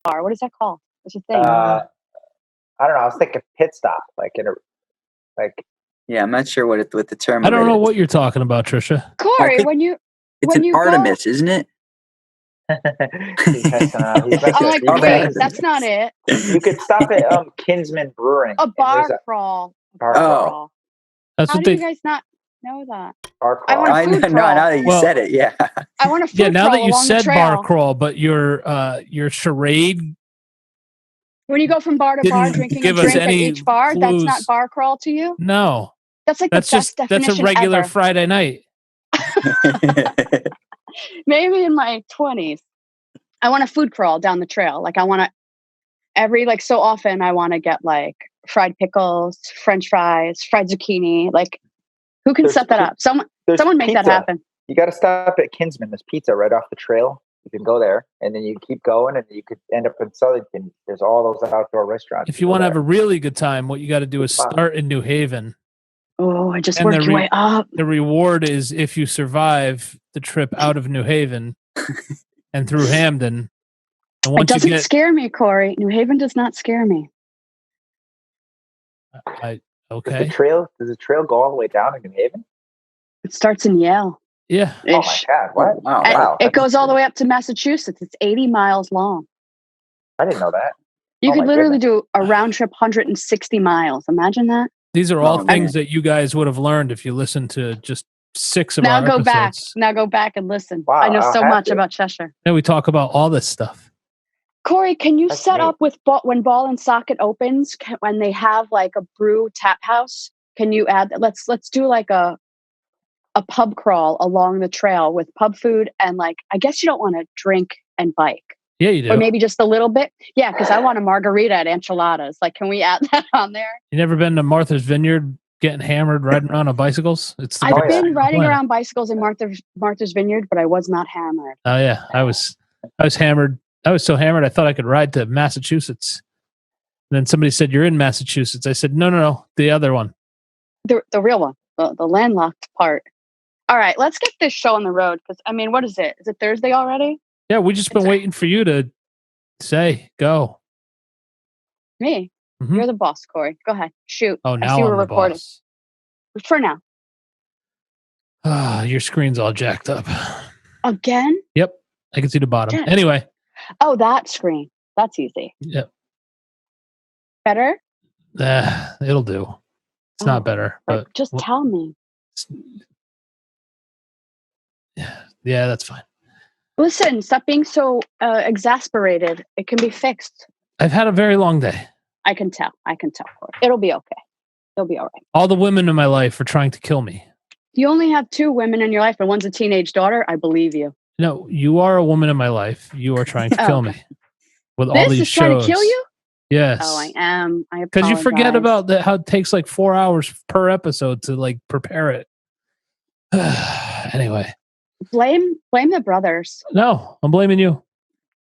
bar. What is that called? What's the thing? I don't know. I was thinking pit stop, Yeah, I'm not sure what the term. I don't know is. what you're talking about, Trisha. Corey, It's an Artemis, isn't it? I'm like, wait, that's not it. You could stop at Kinsman Brewing. A bar crawl. Crawl. That's How what do you guys not know that? Bar I crawl. want a food crawl. Now that you said it, yeah. I want a food crawl. Yeah, now that you along said the trail. bar crawl, but your charade. When you go from bar to bar drinking a drink at each bar, clues. That's not bar crawl to you? No. That's like that's the best definition that's a regular ever. Friday night. Maybe in my 20s. I want a food crawl down the trail. Like I want to so often I want to get like fried pickles, French fries, fried zucchini. Like who can set that up? Someone make pizza. that happen. You got to stop at Kinsman. There's pizza right off the trail. You can go there, and then you keep going, and you could end up in Southington. There's all those outdoor restaurants. If you want to have a really good time, what you got to do is start in New Haven. Oh, I just worked your way up. The reward is if you survive the trip out of New Haven and through Hamden. And it doesn't scare me, Corey. New Haven does not scare me. Okay. Does the trail go all the way down to New Haven? It starts in Yale. Yeah. Oh my God! What? Wow. It goes all the way up to Massachusetts. It's 80 miles long. I didn't know that. You could literally do a round trip 160 miles. Imagine that. These are all things that you guys would have learned if you listened to just 6 of our episodes. Now go back and listen. Wow, I know so much about Cheshire. And we talk about all this stuff. Corey, can you set up with when Ball and Socket opens, when they have like a brew tap house? Can you add? Let's do like a pub crawl along the trail with pub food and like I guess you don't want to drink and bike. Yeah, you do. Or maybe just a little bit. Yeah, because I want a margarita at Enchiladas. Like, can we add that on there? You never been to Martha's Vineyard getting hammered riding around on bicycles? I've been riding around bicycles in Martha's Vineyard, but I was not hammered. Oh yeah, I was hammered. I was so hammered I thought I could ride to Massachusetts. And then somebody said, "You're in Massachusetts." I said, "No, the other one, the real one, the landlocked part." All right, let's get this show on the road because I mean, what is it? Is it Thursday already? Yeah, we just been waiting for you to say go. Me, You're the boss, Corey. Go ahead, shoot. Oh, now I see I'm we're the recording. boss. For now. Your screen's all jacked up. Again? Yep, I can see the bottom. Jack. Anyway. Oh, that screen. That's easy. Yep. Better? It'll do. It's not better, but just tell me. Yeah, that's fine. Listen, stop being so exasperated. It can be fixed. I've had a very long day. I can tell. Corey. It'll be okay. It'll be all right. All the women in my life are trying to kill me. You only have 2 women in your life, and one's a teenage daughter. I believe you. No, you are a woman in my life. You are trying to kill me with all these shows. This is trying to kill you? Yes. Oh, I am. I apologize. Because you forget about how it takes like 4 hours per episode to like prepare it. Anyway. Blame the brothers. No, I'm blaming you.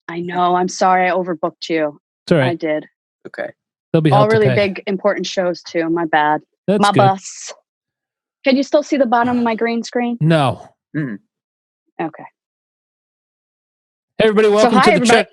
I know. I'm sorry I overbooked you. It's all right. I did. Okay. They'll be all really big, important shows too. My bad. That's my good. bus. Can you still see the bottom of my green screen? No. Mm. Okay. Hey everybody, welcome to the chat.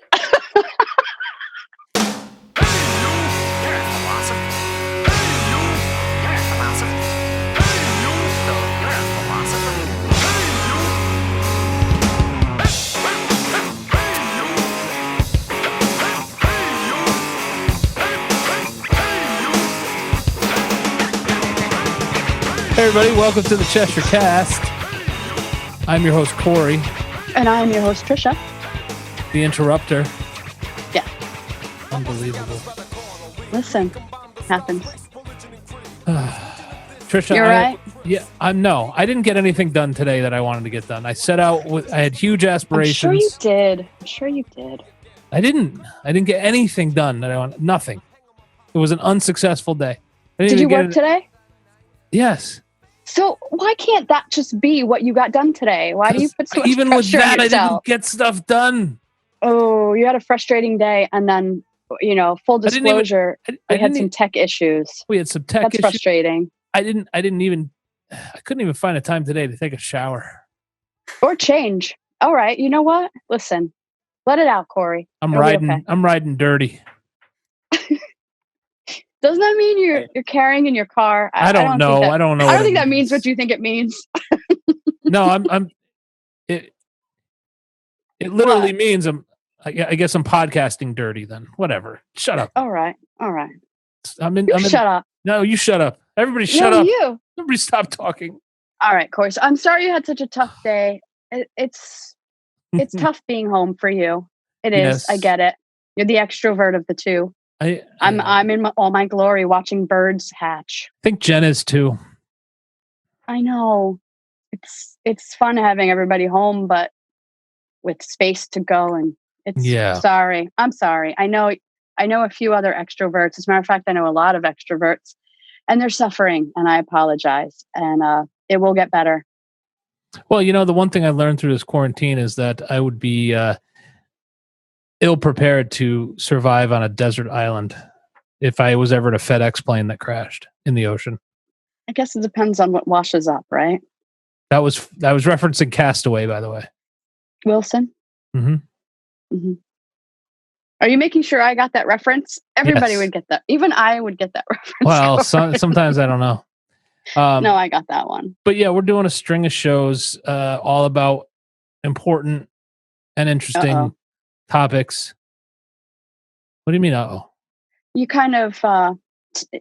Hey everybody, welcome to the Cheshire Cast. I'm your host Corey. And I'm your host Trisha. The interrupter. Yeah. Unbelievable. Listen, happens. Trisha, you're right. Yeah, I didn't get anything done today that I wanted to get done. I set out I had huge aspirations. I'm sure you did. I didn't get anything done that I wanted. Nothing. It was an unsuccessful day. Did you work today? Yes. So why can't that just be what you got done today? Why do you put so much even with pressure that, on yourself? I didn't get stuff done. Oh, you had a frustrating day, and then full disclosure, we had some tech issues. We had some tech issues. That's frustrating. I couldn't even find a time today to take a shower or change. All right, you know what? Listen, Let it out, Corey. I'm riding dirty. Doesn't that mean you're carrying in your car? I don't know. I don't know. I don't think that means what you think it means. No, it literally means I guess I'm podcasting dirty then. Whatever. Shut up. All right. Shut up. No, you shut up. Everybody shut up. You. Everybody stop talking. All right, Corey. So I'm sorry you had such a tough day. It's tough being home for you. It is. Yes. I get it. You're the extrovert of the two. I'm in all my glory watching birds hatch. I think Jen is too. I know. It's fun having everybody home, but with space to go, and sorry. I'm sorry. I know a few other extroverts. As a matter of fact, I know a lot of extroverts, and they're suffering, and I apologize. And it will get better. Well, the one thing I learned through this quarantine is that I would be ill prepared to survive on a desert island if I was ever in a FedEx plane that crashed in the ocean. I guess it depends on what washes up, right? That was referencing Castaway, by the way. Wilson? Mm-hmm. Mm-hmm. Are you making sure I got that reference? Everybody would get that. Even I would get that reference. Well, sometimes I don't know. No, I got that one. But yeah, we're doing a string of shows all about important and interesting topics. What do you mean, uh-oh? You kind of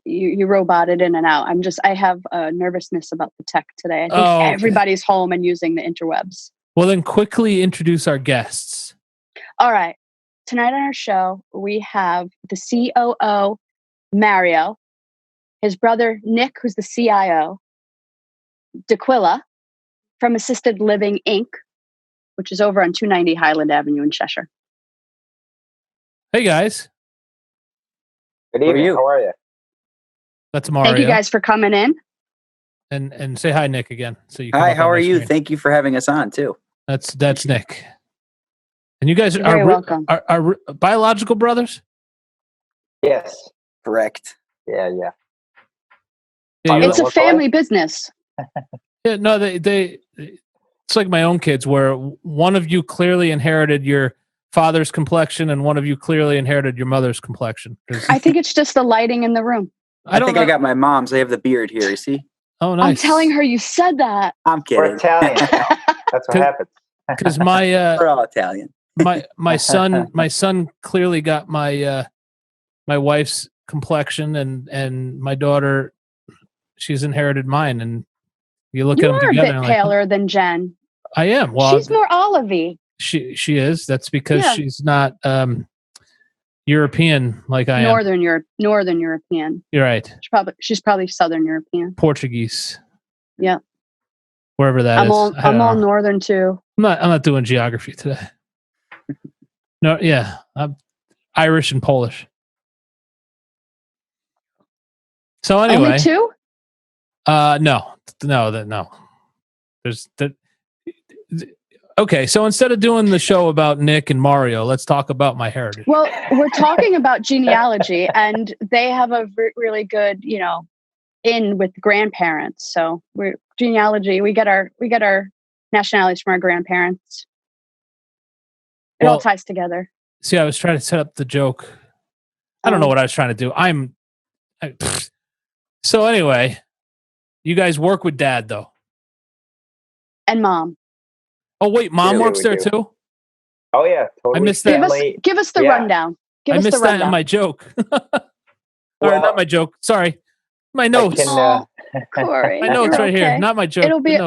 you roboted in and out. I have a nervousness about the tech today. I think everybody's home and using the interwebs. Well, then quickly introduce our guests. All right. Tonight on our show, we have the COO, Mario, his brother, Nick, who's the CIO, D'Aquila from Assisted Living, Inc., which is over on 290 Highland Avenue in Cheshire. Hey, guys. Good evening. How are you? That's Mario. Thank you guys for coming in. And say hi, Nick, again. So you. Hi, how are you? Thank you for having us on, too. That's Nick. And you guys are welcome. Are biological brothers? Yes. Correct. Yeah. It's a family business. Yeah, no, they it's like my own kids, where one of you clearly inherited your father's complexion and one of you clearly inherited your mother's complexion. I think it's just the lighting in the room. I got my mom's. I have the beard here, you see? Oh, nice. I'm telling her you said that. I'm kidding. We're Italian. That's what happens. Because we're all Italian. my son clearly got my wife's complexion, and my daughter, she's inherited mine, and you look at them together. You're a bit paler than Jen. I am. Well, she's more olivey. She is. That's because she's not European like I am. Northern European. You're right. She's probably Southern European. Portuguese. Yeah. Wherever that is. I'm all northern too. I'm not doing geography today. No, yeah. I'm Irish and Polish. So anyway. Only two? No. There's that. Okay, so instead of doing the show about Nick and Mario, let's talk about my heritage. Well, we're talking about genealogy, and they have a really good, in with grandparents. So we're genealogy. We get our nationalities from our grandparents. It all ties together. See, I was trying to set up the joke. I don't know what I was trying to do. So anyway, you guys work with Dad though, and Mom. Oh wait, Mom works there too. Oh yeah, totally. I missed that. Give us the rundown. I missed that in my joke. Or not my joke. Sorry, my notes. Corey, my notes right here. Not my joke. It'll be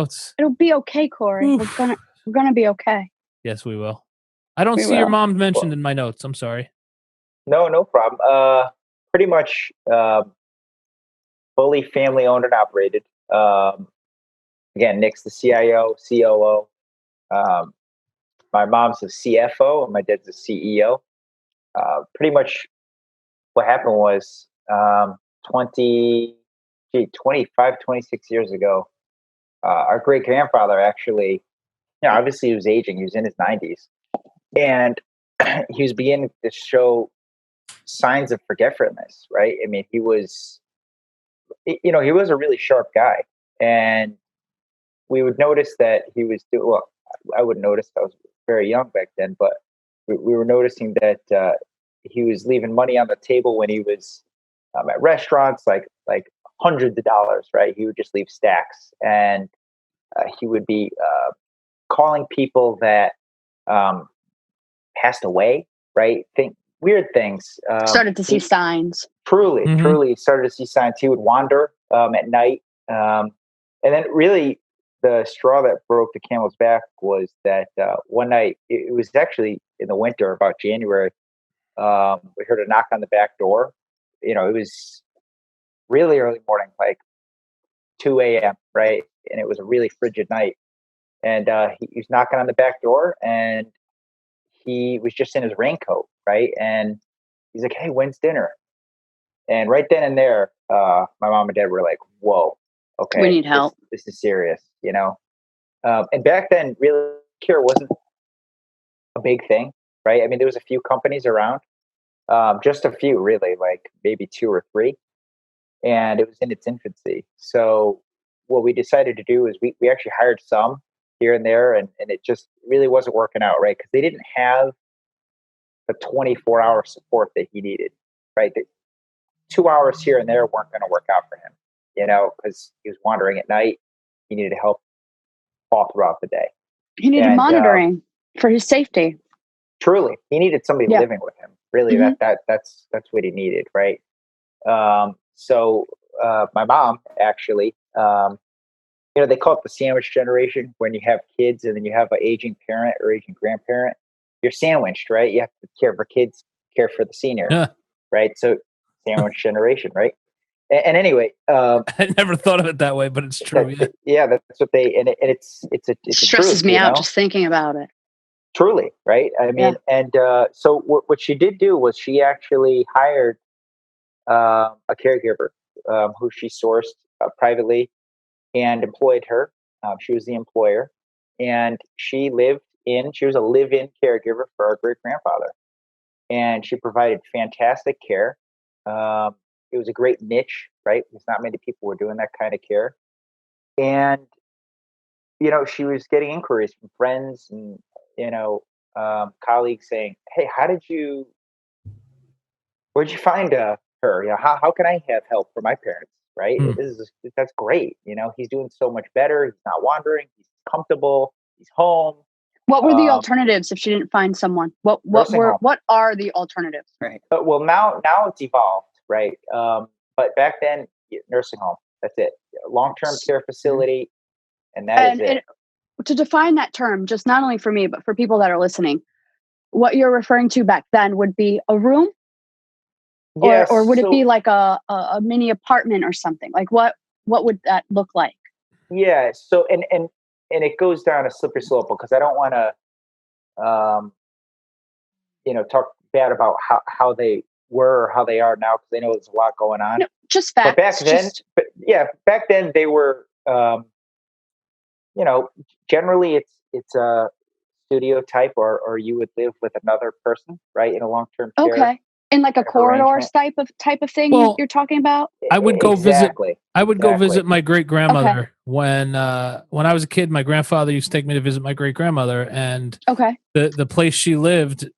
okay, Corey. Oof. We're gonna be okay. Yes, we will. I don't see your mom mentioned in my notes. I'm sorry. No problem. Pretty much fully family owned and operated. Again, Nick's the CIO, COO. My mom's the CFO and my dad's the CEO. Pretty much what happened was 25, 26 years ago, our great grandfather actually, obviously he was aging, he was in his 90s, and he was beginning to show signs of forgetfulness, right? I mean, he was a really sharp guy, and we would notice that he was I wouldn't notice, I was very young back then, but we were noticing that he was leaving money on the table when he was at restaurants, like hundreds of dollars, right? He would just leave stacks, and he would be calling people that passed away, right? Think weird things. Started to see signs. Truly started to see signs. He would wander at night, and then really the straw that broke the camel's back was that one night, it was actually in the winter, about January. We heard a knock on the back door. It was really early morning, like 2 a.m., right? And it was a really frigid night. And he was knocking on the back door, and he was just in his raincoat, right? And he's like, "Hey, when's dinner?" And right then and there, my mom and dad were like, "Whoa, okay, we need help. This is serious," And back then, really, care wasn't a big thing, right? I mean, there was a few companies around, just a few, really, like maybe 2 or 3, and it was in its infancy. So what we decided to do is we actually hired some here and there, and it just really wasn't working out, right? Because they didn't have the 24-hour support that he needed, right? The 2 hours here and there weren't going to work out for him, because he was wandering at night. He needed help all throughout the day. He needed monitoring for his safety. Truly, he needed somebody living with him. Really, that's what he needed, right? So my mom actually, they call it the sandwich generation. When you have kids and then you have an aging parent or aging grandparent, you're sandwiched, right? You have to care for kids, care for the senior, right? So sandwich generation, right? And anyway, I never thought of it that way, but it's true. That's what they, and it's stresses me out just thinking about it. Truly, right? I mean, and so what she did do was she actually hired a caregiver who she sourced privately and employed her. She was the employer, and she was a live-in caregiver for our great grandfather, and she provided fantastic care. It was a great niche, right? Because not many people were doing that kind of care, and she was getting inquiries from friends and colleagues saying, "Hey, where'd you find her? How can I have help for my parents? Right? That's great. He's doing so much better. He's not wandering. He's comfortable. He's home." What were the alternatives if she didn't find someone? What are the alternatives? Right. Well, now it's evolved, right? But back then, nursing home. That's it. Long-term care facility, and that is it. To define that term, just not only for me, but for people that are listening, what you're referring to back then would be a room? Yes, or would it be like a mini apartment or something? Like what would that look like? Yeah. So, and it goes down a slippery slope because I don't want to, talk bad about how they were or how they are now, because I know there's a lot going on. No, just facts. But back then they were, generally it's a studio type, or you would live with another person, right, in a long-term care. Okay. In like a corridor type of thing you're talking about? I would go visit. I would go Exactly. visit my great grandmother when I was a kid. My grandfather used to take me to visit my great grandmother, and the place she lived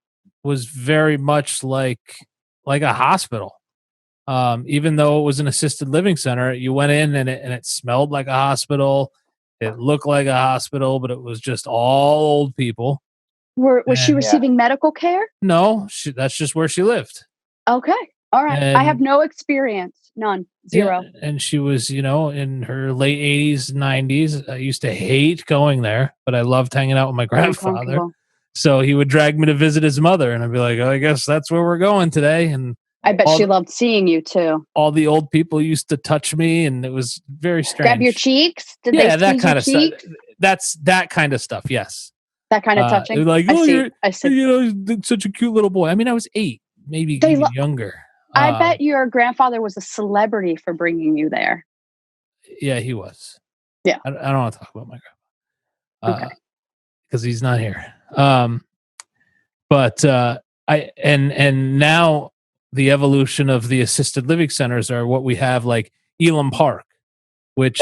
was very much like a hospital. Even though it was an assisted living center, you went in and it smelled like a hospital. It looked like a hospital, but it was just all old people. Was she receiving medical care? No, that's just where she lived. Okay. All right. I have no experience. None. Zero. Yeah, and she was, in her late 80s, 90s. I used to hate going there, but I loved hanging out with my grandfather. So he would drag me to visit his mother, and I'd be like, I guess that's where we're going today. And I bet she loved seeing you too. All the old people used to touch me, and it was very strange. Grab your cheeks? Did they that kind your of cheeks? stuff. That's that kind of stuff, yes. That kind of touching? Like, I see. You're such a cute little boy. I mean, I was 8, maybe even younger. I bet your grandfather was a celebrity for bringing you there. Yeah, he was. Yeah. I don't want to talk about my grandpa. Because he's not here. But and now the evolution of the assisted living centers are what we have, like Elam Park, which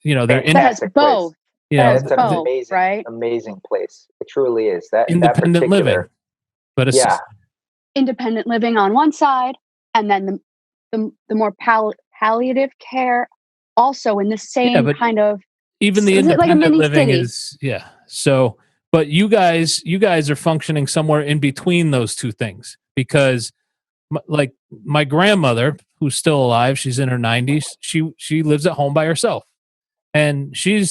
they're in both. Yeah, it's an amazing, right? Amazing place. It truly is. That independent living. But it's independent living on one side, and then the more palliative care also in the same kind of. Even the independent living city? is So, but you guys are functioning somewhere in between those two things, because like my grandmother, who's still alive, she's in her 90s. She lives at home by herself, and she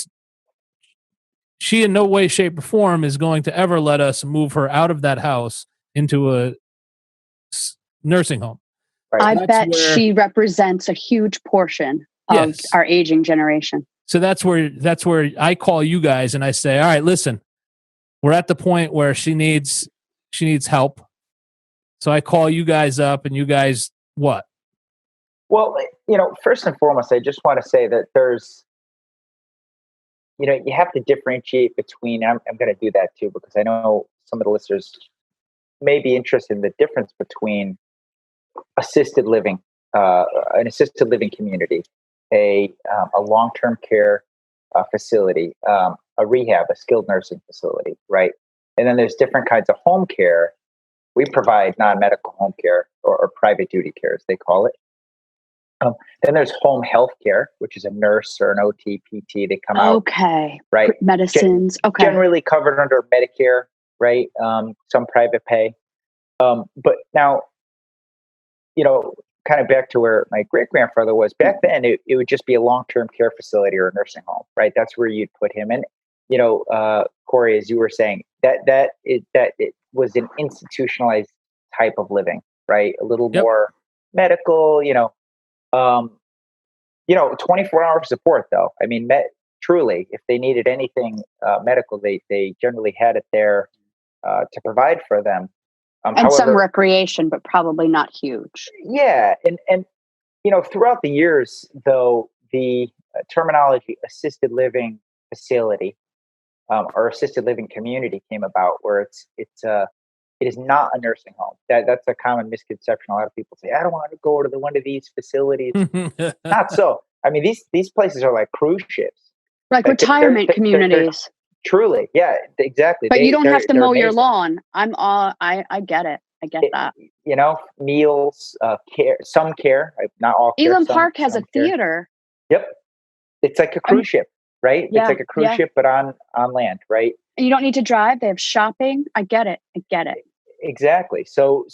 in no way, shape, or form is going to ever let us move her out of that house into a nursing home. Right. I bet she represents a huge portion of our aging generation. So that's where I call you guys and I say, all right, listen, we're at the point where she needs help. So I call you guys up, and you guys what? Well, first and foremost, I just want to say that there's, you have to differentiate between, I'm going to do that too, because I know some of the listeners may be interested in the difference between assisted living, an assisted living community, a long-term care facility, a rehab, a skilled nursing facility, right? And then there's different kinds of home care. We provide non-medical home care or private duty care, as they call it. Then there's home health care, which is a nurse or an OT, PT. They come out. Okay. Right. Medicines. Okay. Generally covered under Medicare, right? Some private pay. But now, kind of back to where my great-grandfather was back then, it would just be a long-term care facility or a nursing home, right? That's where you'd put him. And, Corey, as you were saying, that it was an institutionalized type of living, right? A little more medical, 24 hour support though. I mean, truly, if they needed anything medical, they generally had it there to provide for them. And however, some recreation, but probably not huge. Yeah. And throughout the years, though, the terminology assisted living facility or assisted living community came about, where it is not a nursing home. That's a common misconception. A lot of people say, I don't want to go to one of these facilities. Not so. I mean, these places are like cruise ships. Like retirement communities. Truly, yeah, exactly. But you don't have to mow your lawn. I get it. I get that. Meals, care, some care, not all care. Elam Park has a theater. Yep. It's like a cruise ship, right? Yeah, it's like a cruise ship, but on land, right? And you don't need to drive. They have shopping. I get it. Exactly. So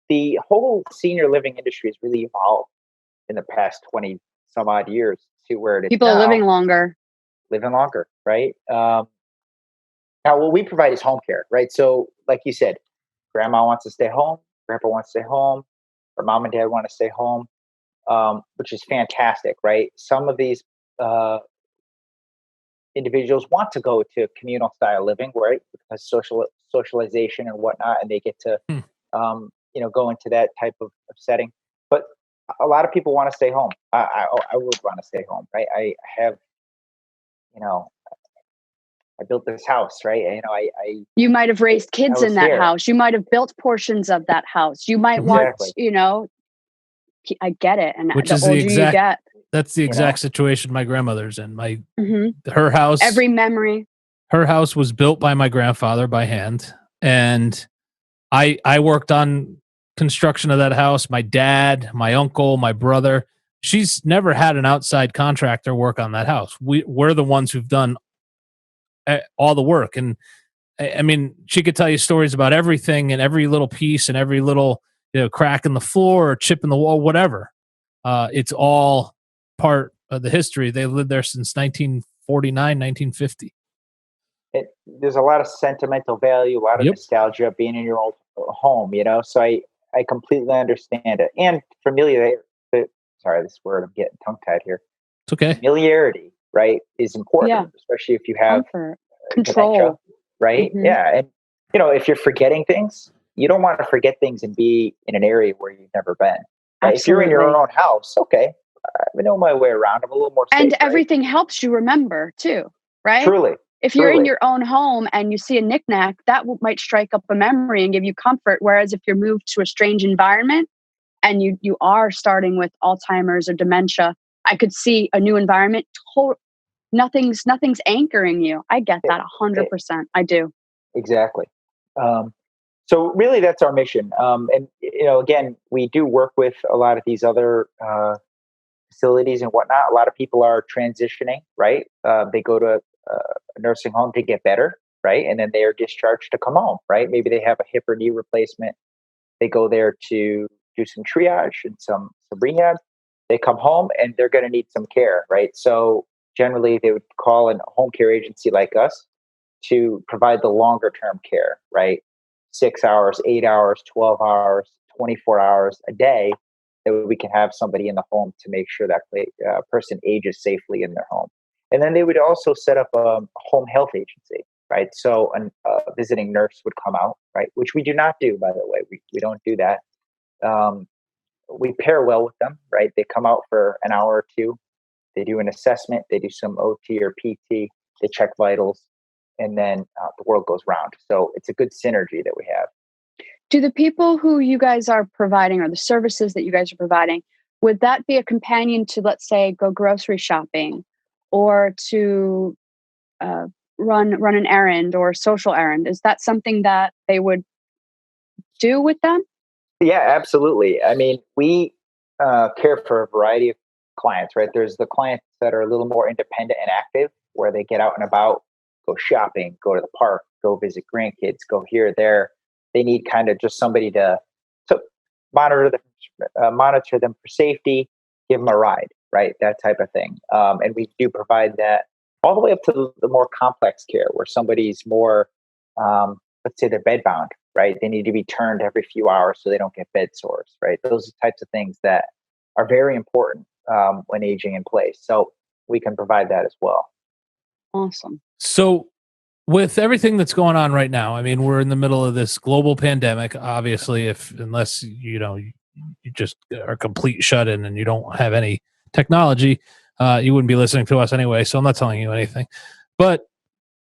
the whole senior living industry has really evolved in the past 20 some odd years to where it is. People are living longer, right? Now, what we provide is home care, right? So, like you said, grandma wants to stay home, grandpa wants to stay home, or mom and dad want to stay home, which is fantastic, right? Some of these individuals want to go to communal style living, right? Because socialization and whatnot, and they get to, go into that type of setting. But a lot of people want to stay home. I would want to stay home, right? I have, I built this house, right? You might have raised kids in that house. You might have built portions of that house. You might want, I get it. And which the is older the exact, you get. That's the exact situation my grandmother's in. Her house. Every memory. Her house was built by my grandfather by hand. And I worked on construction of that house. My dad, my uncle, my brother. She's never had an outside contractor work on that house. We're the ones who've done all the work. And I mean, she could tell you stories about everything and every little piece and every little crack in the floor or chip in the wall, whatever. It's all part of the history. They lived there since 1949, 1950. There's a lot of sentimental value, a lot of nostalgia being in your old home, so I completely understand it. And familiarity, sorry, this word, I'm getting tongue-tied here. It's okay. Familiarity, right, is important, especially if you have control, dementia, right? Mm-hmm. Yeah. And, if you're forgetting things, you don't want to forget things and be in an area where you've never been. Right? If you're in your own house, okay, I know my way around. I'm a little more safe, and everything helps you remember too, right? Truly. If you're in your own home and you see a knickknack, that might strike up a memory and give you comfort. Whereas if you're moved to a strange environment and you are starting with Alzheimer's or dementia, I could see a new environment. Nothing's anchoring you. I get that 100%. I do. Exactly. So really, that's our mission. And again, we do work with a lot of these other facilities and whatnot. A lot of people are transitioning, right? They go to a nursing home to get better, right? And then they are discharged to come home, right? Maybe they have a hip or knee replacement. They go there to do some triage and some rehab. They come home and they're going to need some care, right? So generally, they would call a home care agency like us to provide the longer term care, right? 6 hours, 8 hours, 12 hours, 24 hours a day, that we can have somebody in the home to make sure that person ages safely in their home. And then they would also set up a home health agency, right? So a visiting nurse would come out, right? Which we do not do, by the way. We don't do that. We pair well with them, right? They come out for an hour or two. They do an assessment. They do some OT or PT. They check vitals. And then the world goes round. So it's a good synergy that we have. Do the people who you guys are providing, or the services that you guys are providing, would that be a companion to, let's say, go grocery shopping or to run an errand or social errand? Is that something that they would do with them? Yeah, absolutely. I mean, we care for a variety of clients, right? There's the clients that are a little more independent and active, where they get out and about, go shopping, go to the park, go visit grandkids, go here, there. They need kind of just somebody to monitor them for safety, give them a ride, right? That type of thing. And we do provide that all the way up to the more complex care, where somebody's more, let's say they're bedbound, right? They need to be turned every few hours so they don't get bed sores, right? Those are types of things that are very important when aging in place. So we can provide that as well. Awesome. So with everything that's going on right now, I mean, we're in the middle of this global pandemic. Obviously, unless you just are complete shut in and you don't have any technology, you wouldn't be listening to us anyway. So I'm not telling you anything. But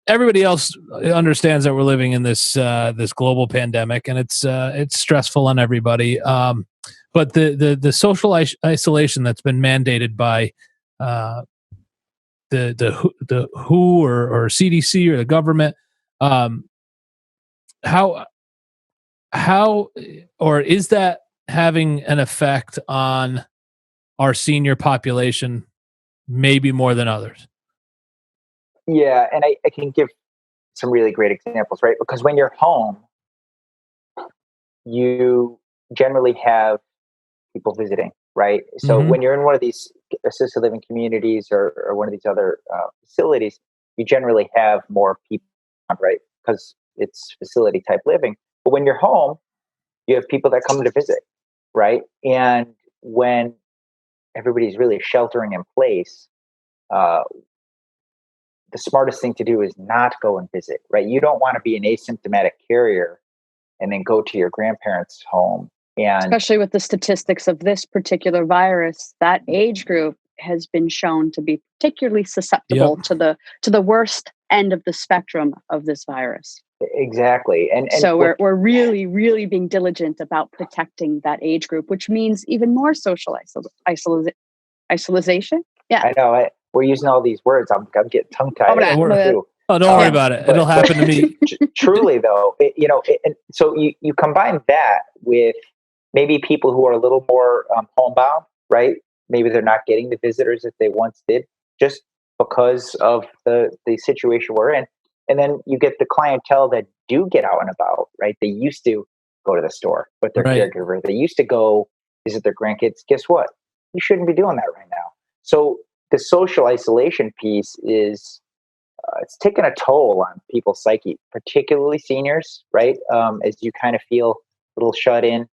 everybody else understands that we're living in this global pandemic, and it's stressful on everybody. But the social isolation that's been mandated by the WHO or CDC or the government, how or is that having an effect on our senior population, maybe more than others? Yeah, and I can give some really great examples, right? Because when you're home, you generally have people visiting, right? So when you're in one of these assisted living communities or one of these other facilities, you generally have more people, right? Because it's facility type living. But when you're home, you have people that come to visit, right? And when everybody's really sheltering in place, the smartest thing to do is not go and visit, right? You don't want to be an asymptomatic carrier and then go to your grandparents' home. And especially with the statistics of this particular virus, that age group has been shown to be particularly susceptible to the worst end of the spectrum of this virus. Exactly. And so we're really, really being diligent about protecting that age group, which means even more social isolation. Yeah. I know. We're using all these words. I'm getting tongue tied. Oh, don't worry about it. It'll happen to me. Truly, though, and so you combine that with maybe people who are a little more homebound, right? Maybe they're not getting the visitors that they once did, just because of the situation we're in. And then you get the clientele that do get out and about, right? They used to go to the store with their caregiver. They used to go visit their grandkids. Guess what? You shouldn't be doing that right now. So the social isolation piece is it's taken a toll on people's psyche, particularly seniors, right? As you kind of feel a little shut in.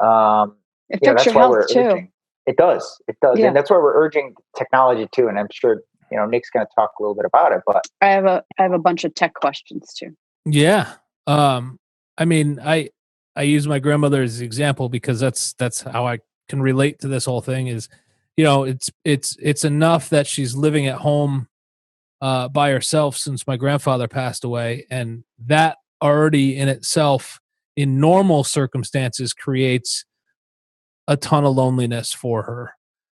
It affects your health too. It does. Yeah. And that's why we're urging technology too. And I'm sure Nick's going to talk a little bit about it. But I have a bunch of tech questions too. Yeah. I mean, I use my grandmother as an example because that's how I can relate to this whole thing. Is it's enough that she's living at home by herself since my grandfather passed away, and that already in itself, in normal circumstances, creates a ton of loneliness for her.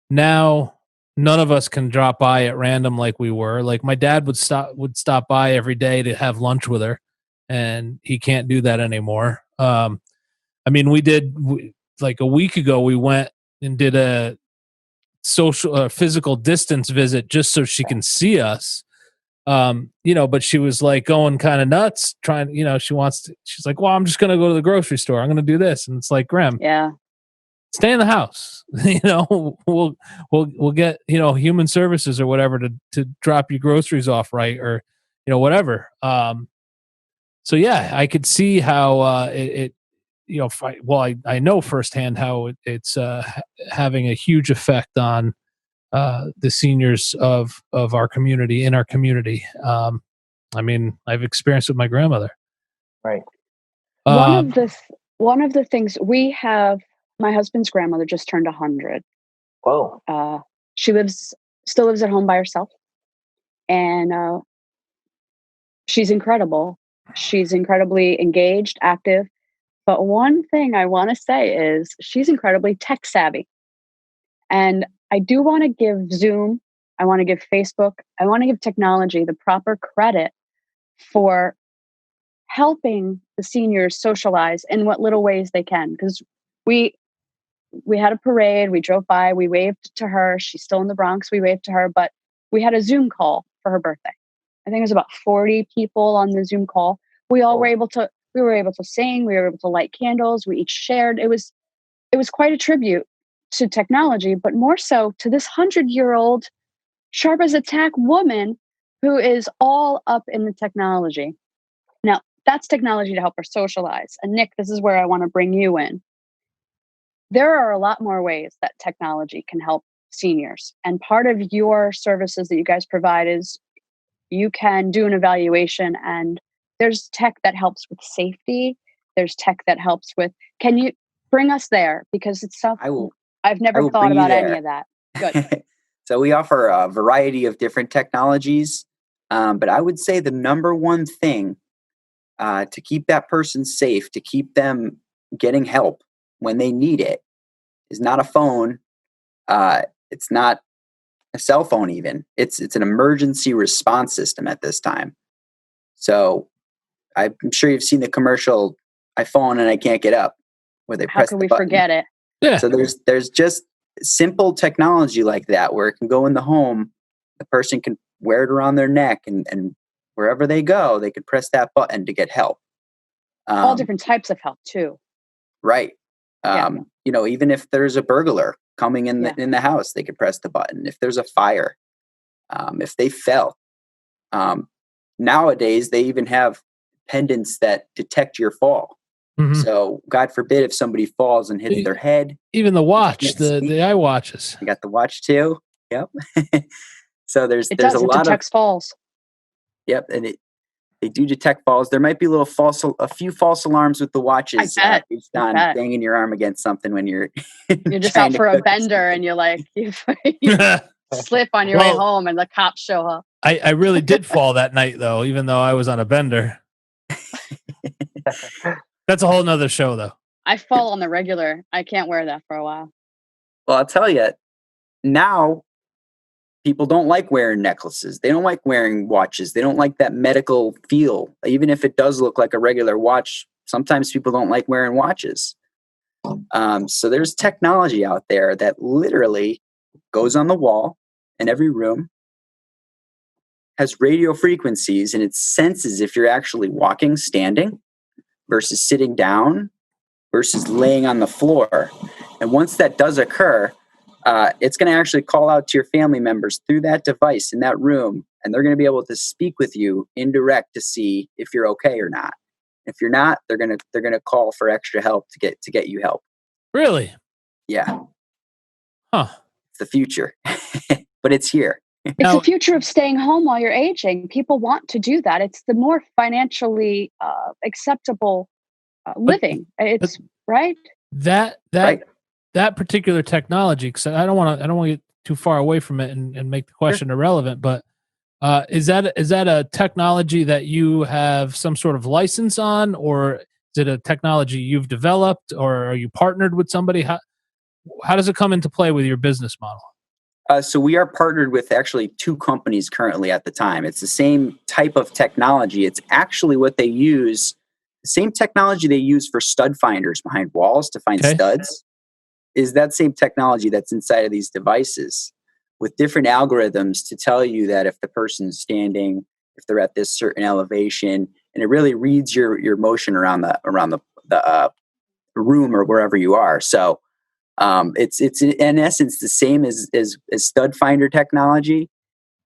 Now, none of us can drop by at random like we were. Like my dad would stop by every day to have lunch with her, and he can't do that anymore. I mean, like a week ago, we went and did a physical distance visit just so she can see us. But she was like going kind of nuts trying, she's like, well, I'm just going to go to the grocery store. I'm going to do this. And it's like, Graham, stay in the house. We'll get, human services or whatever to drop your groceries off. Right. Or, whatever. So yeah, I could see how, I know firsthand how it's having a huge effect on the seniors of our community, in our community. I mean, I've experienced it with my grandmother. Right. One of the things we have, my husband's grandmother just turned 100. Whoa. She still lives at home by herself, and she's incredible. She's incredibly engaged, active. But one thing I want to say is she's incredibly tech savvy. And I do want to give Zoom, I want to give Facebook, I want to give technology the proper credit for helping the seniors socialize in what little ways they can. Because we had a parade, we drove by, we waved to her. She's still in the Bronx, we waved to her, but we had a Zoom call for her birthday. I think it was about 40 people on the Zoom call. We were able to sing, we were able to light candles, we each shared. It was quite a tribute to technology, but more so to this 100-year-old sharp as a tack woman who is all up in the technology. Now, that's technology to help her socialize. And Nick, this is where I want to bring you in. There are a lot more ways that technology can help seniors. And part of your services that you guys provide is you can do an evaluation, and there's tech that helps with safety. There's tech that helps with, can you bring us there? Because it's stuff I've never thought about any of that. Good. So we offer a variety of different technologies, but I would say the number one thing to keep that person safe, to keep them getting help when they need it, is not a phone. It's not a cell phone even. It's an emergency response system at this time. So I'm sure you've seen the commercial, I fall and I can't get up, where they press the button. How can we forget it? Yeah. So there's just simple technology like that where it can go in the home. The person can wear it around their neck, and wherever they go, they could press that button to get help. All different types of help too. Right. Even if there's a burglar coming in the house, they could press the button. If there's a fire, if they fell. Nowadays, they even have pendants that detect your fall. Mm-hmm. So God forbid if somebody falls and hits their head. Even the watch, the eye watches. I got the watch too. Yep. So there's a lot of detects falls. Yep, and they do detect falls. There might be a few false alarms with the watches based on banging your arm against something when you're just out for a bender and you're like you slip on your way home and the cops show up. I really did fall that night though, even though I was on a bender. That's a whole nother show though. I fall on the regular. I can't wear that for a while. Well, I'll tell you, now people don't like wearing necklaces. They don't like wearing watches. They don't like that medical feel. Even if it does look like a regular watch, sometimes people don't like wearing watches. So there's technology out there that literally goes on the wall in every room, has radio frequencies, and it senses if you're actually walking, standing, versus sitting down, versus laying on the floor. And once that does occur, it's going to actually call out to your family members through that device in that room, and they're going to be able to speak with you indirect to see if you're okay or not. If you're not, they're going to call for extra help to get you help. Really? Yeah. Huh. It's the future, but it's here. It's the future of staying home while you're aging. People want to do that. It's the more financially acceptable living. It's right. That particular technology, because I don't want to get too far away from it and make the question irrelevant, but is that a technology that you have some sort of license on, or is it a technology you've developed, or are you partnered with somebody? How does it come into play with your business model? So we are partnered with actually 2 companies currently at the time. It's the same type of technology. It's actually what they use same technology they use for stud finders behind walls to find studs is that same technology that's inside of these devices with different algorithms to tell you that if the person's standing, if they're at this certain elevation, and it really reads your motion around the room or wherever you are. So it's in essence the same as stud finder technology.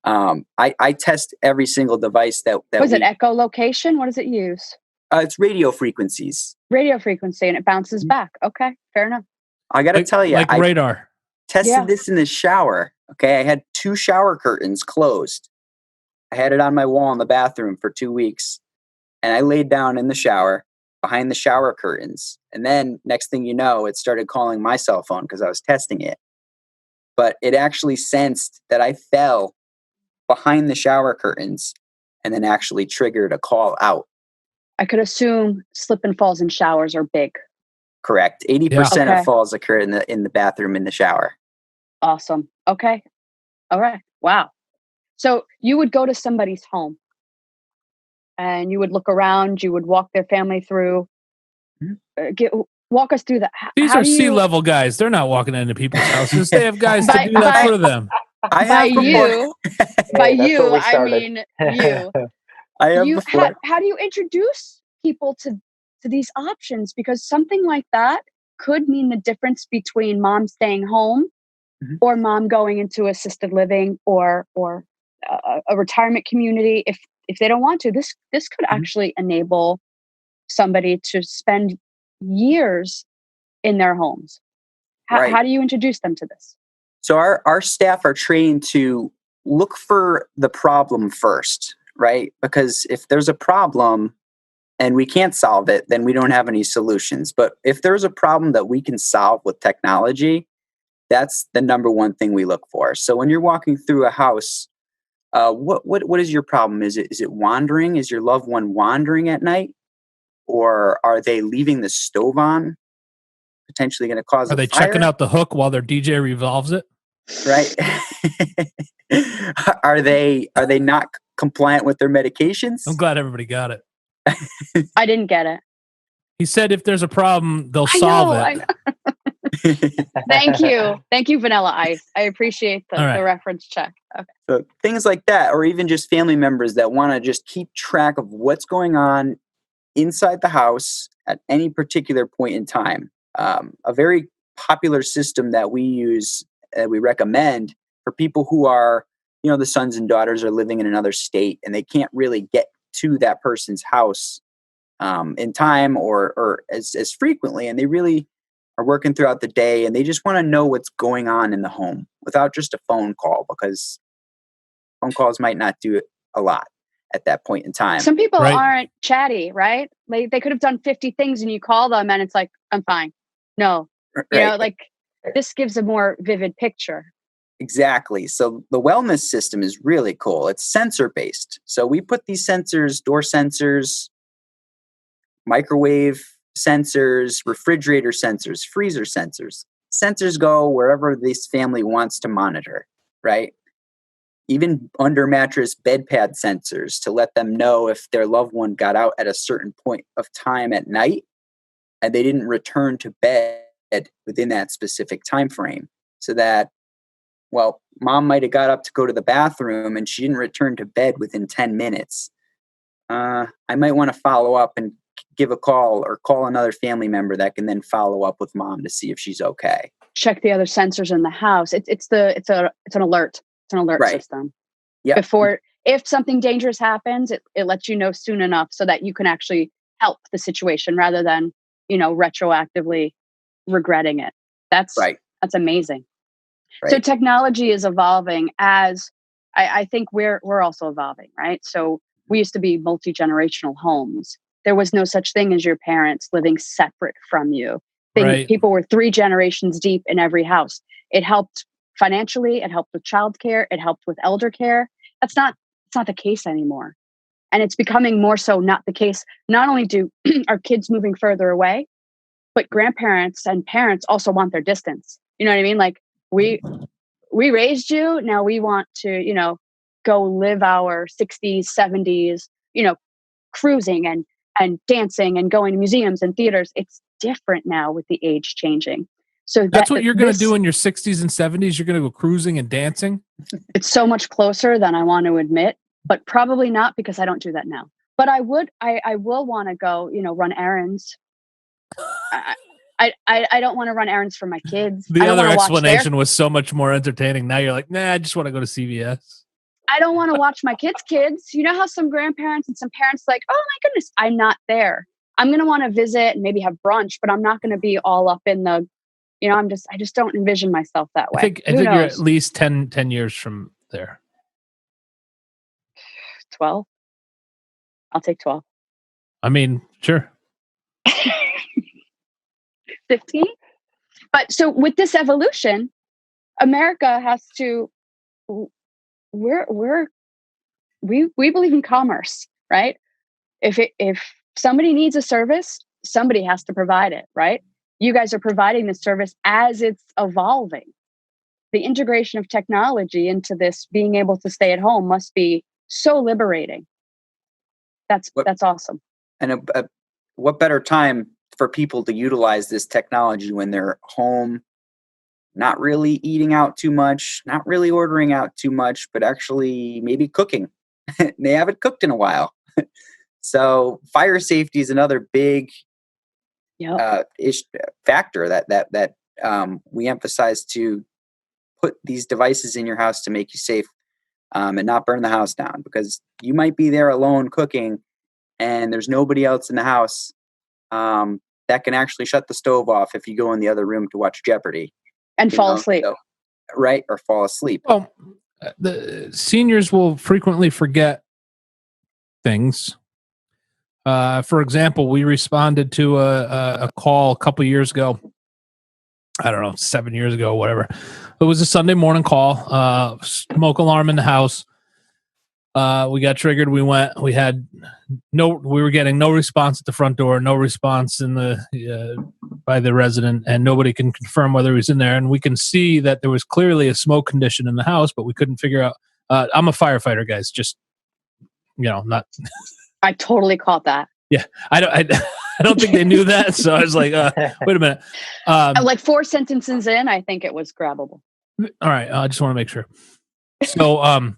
I test every single device that was it echolocation? What does it use? It's radio frequencies. Radio frequency, and it bounces back. Okay, fair enough. I got to tell you, like radar. Tested this in the shower. Okay, I had 2 shower curtains closed. I had it on my wall in the bathroom for 2 weeks, and I laid down in the shower behind the shower curtains. And then next thing you know, it started calling my cell phone because I was testing it. But it actually sensed that I fell behind the shower curtains and then actually triggered a call out. I could assume slip and falls in showers are big. Correct. 80% of falls occur in the bathroom in the shower. Awesome. Okay. All right. Wow. So you would go to somebody's home and you would look around, you would walk their family through, walk us through that. These are C-level guys. They're not walking into people's houses. They have guys to do that for them. By you, I mean you. How do you introduce people to these options? Because something like that could mean the difference between mom staying home or mom going into assisted living or a retirement community. If they don't want to, this could actually enable somebody to spend years in their homes. How do you introduce them to this? So our staff are trained to look for the problem first, right? Because if there's a problem and we can't solve it, then we don't have any solutions. But if there's a problem that we can solve with technology, that's the number one thing we look for. So when you're walking through a house, what is your problem? Is it wandering? Is your loved one wandering at night? Or are they leaving the stove on? Potentially going to cause a fire? Are they checking out the hook while their DJ revolves it? Right. Are they not compliant with their medications? I'm glad everybody got it. I didn't get it. He said if there's a problem, they'll solve it. Thank you, Vanilla Ice. I appreciate the reference check. Okay. So things like that, or even just family members that want to just keep track of what's going on inside the house at any particular point in time. A very popular system that we use, we recommend for people who are, the sons and daughters are living in another state and they can't really get to that person's house in time or as frequently, and they really are working throughout the day and they just want to know what's going on in the home without just a phone call, because phone calls might not do it a lot at that point in time. Some people aren't chatty, right? Like they could have done 50 things and you call them and it's like, I'm fine. No, this gives a more vivid picture. Exactly. So the wellness system is really cool. It's sensor based. So we put these sensors, door sensors, microwave sensors, refrigerator sensors, freezer sensors. Sensors go wherever this family wants to monitor, right? Even under mattress bed pad sensors to let them know if their loved one got out at a certain point of time at night and they didn't return to bed within that specific time frame. So that, mom might have got up to go to the bathroom and she didn't return to bed within 10 minutes. I might want to follow up and give a call or call another family member that can then follow up with mom to see if she's okay. Check the other sensors in the house. It's an alert. It's an alert system. Yeah. Before, if something dangerous happens, it lets you know soon enough so that you can actually help the situation rather than, retroactively regretting it. That's amazing. Right. So technology is evolving as I think we're also evolving, right? So we used to be multi-generational homes. There was no such thing as your parents living separate from you. People were 3 generations deep in every house. It helped financially, it helped with childcare, it helped with elder care. It's not the case anymore. And it's becoming more so not the case. Not only do our kids moving further away, but grandparents and parents also want their distance. You know what I mean? Like we raised you, now we want to, go live our 60s, 70s, cruising and and dancing and going to museums and theaters. It's different now with the age changing. So that's what you're going to do in your 60s and 70s. You're going to go cruising and dancing. It's so much closer than I want to admit, but probably not, because I don't do that now. But I will want to go, run errands. I don't want to run errands for my kids. The other explanation was so much more entertaining. Now you're like, nah, I just want to go to CVS. I don't want to watch my kids. You know how some grandparents and some parents like, oh my goodness, I'm not there. I'm going to want to visit and maybe have brunch, but I'm not going to be all up in the, I just don't envision myself that way. I think you're at least 10 years from there. 12. I'll take 12. I mean, sure. 15. But so with this evolution, America has to, we believe in commerce, right? If somebody needs a service, somebody has to provide it, right? You guys are providing this service as it's evolving. The integration of technology into this being able to stay at home must be so liberating. That's awesome. And what better time for people to utilize this technology when they're home, not really eating out too much, not really ordering out too much, but actually maybe cooking. They haven't cooked in a while. So fire safety is another big factor that we emphasize, to put these devices in your house to make you safe, and not burn the house down, because you might be there alone cooking and there's nobody else in the house that can actually shut the stove off if you go in the other room to watch Jeopardy and fall asleep. So, right, or fall asleep. Well, the seniors will frequently forget things. For example, we responded to a call a couple years ago. I don't know, 7 years ago, whatever. It was a Sunday morning call. Smoke alarm in the house. We got triggered. We went. We were getting no response at the front door. No response in the by the resident, and nobody can confirm whether he was in there. And we can see that there was clearly a smoke condition in the house, but we couldn't figure out. I'm a firefighter, guys. Just not. I totally caught that. Yeah, I don't think they knew that, so I was like, wait a minute. Like 4 sentences in, I think it was grabbable. All right, I just want to make sure. So,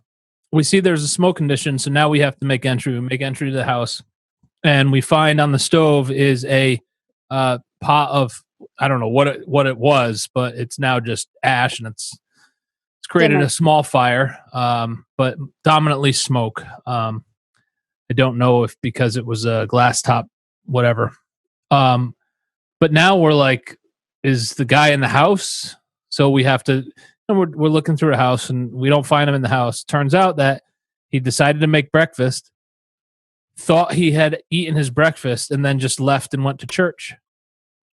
we see there's a smoke condition, so now we have to make entry. We make entry to the house, and we find on the stove is a pot of, I don't know what it was, but it's now just ash, and it's created a small fire, but dominantly smoke. I don't know if because it was a glass top, whatever. But now we're like, is the guy in the house? So we have to, and we're looking through the house and we don't find him in the house. Turns out that he decided to make breakfast, thought he had eaten his breakfast, and then just left and went to church.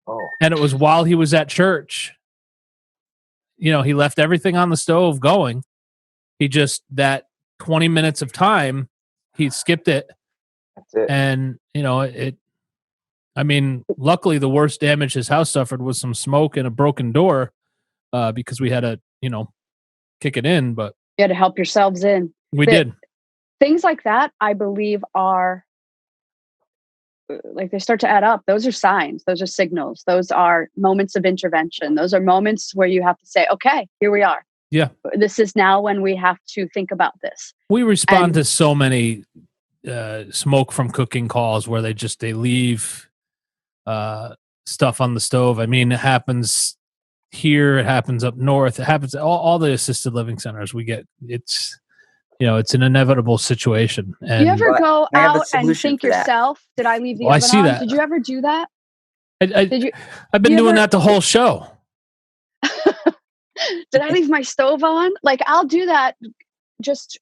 Oh. And it was while he was at church, he left everything on the stove going. He just, that 20 minutes of time, he skipped it. That's it. And, luckily the worst damage his house suffered was some smoke and a broken door, because we had to, kick it in, but you had to help yourselves in. We did. Things like that, I believe, are like, they start to add up. Those are signs. Those are signals. Those are moments of intervention. Those are moments where you have to say, okay, here we are. Yeah. This is now when we have to think about this. We respond to so many smoke from cooking calls where they leave stuff on the stove. I mean, it happens here, it happens up north, it happens all the assisted living centers we get. It's it's an inevitable situation. And you ever go out and think yourself, did I leave the oven I see on? that. Did you ever do that? I've been doing that the whole show. Did I leave my stove on? Like, I'll do that. Just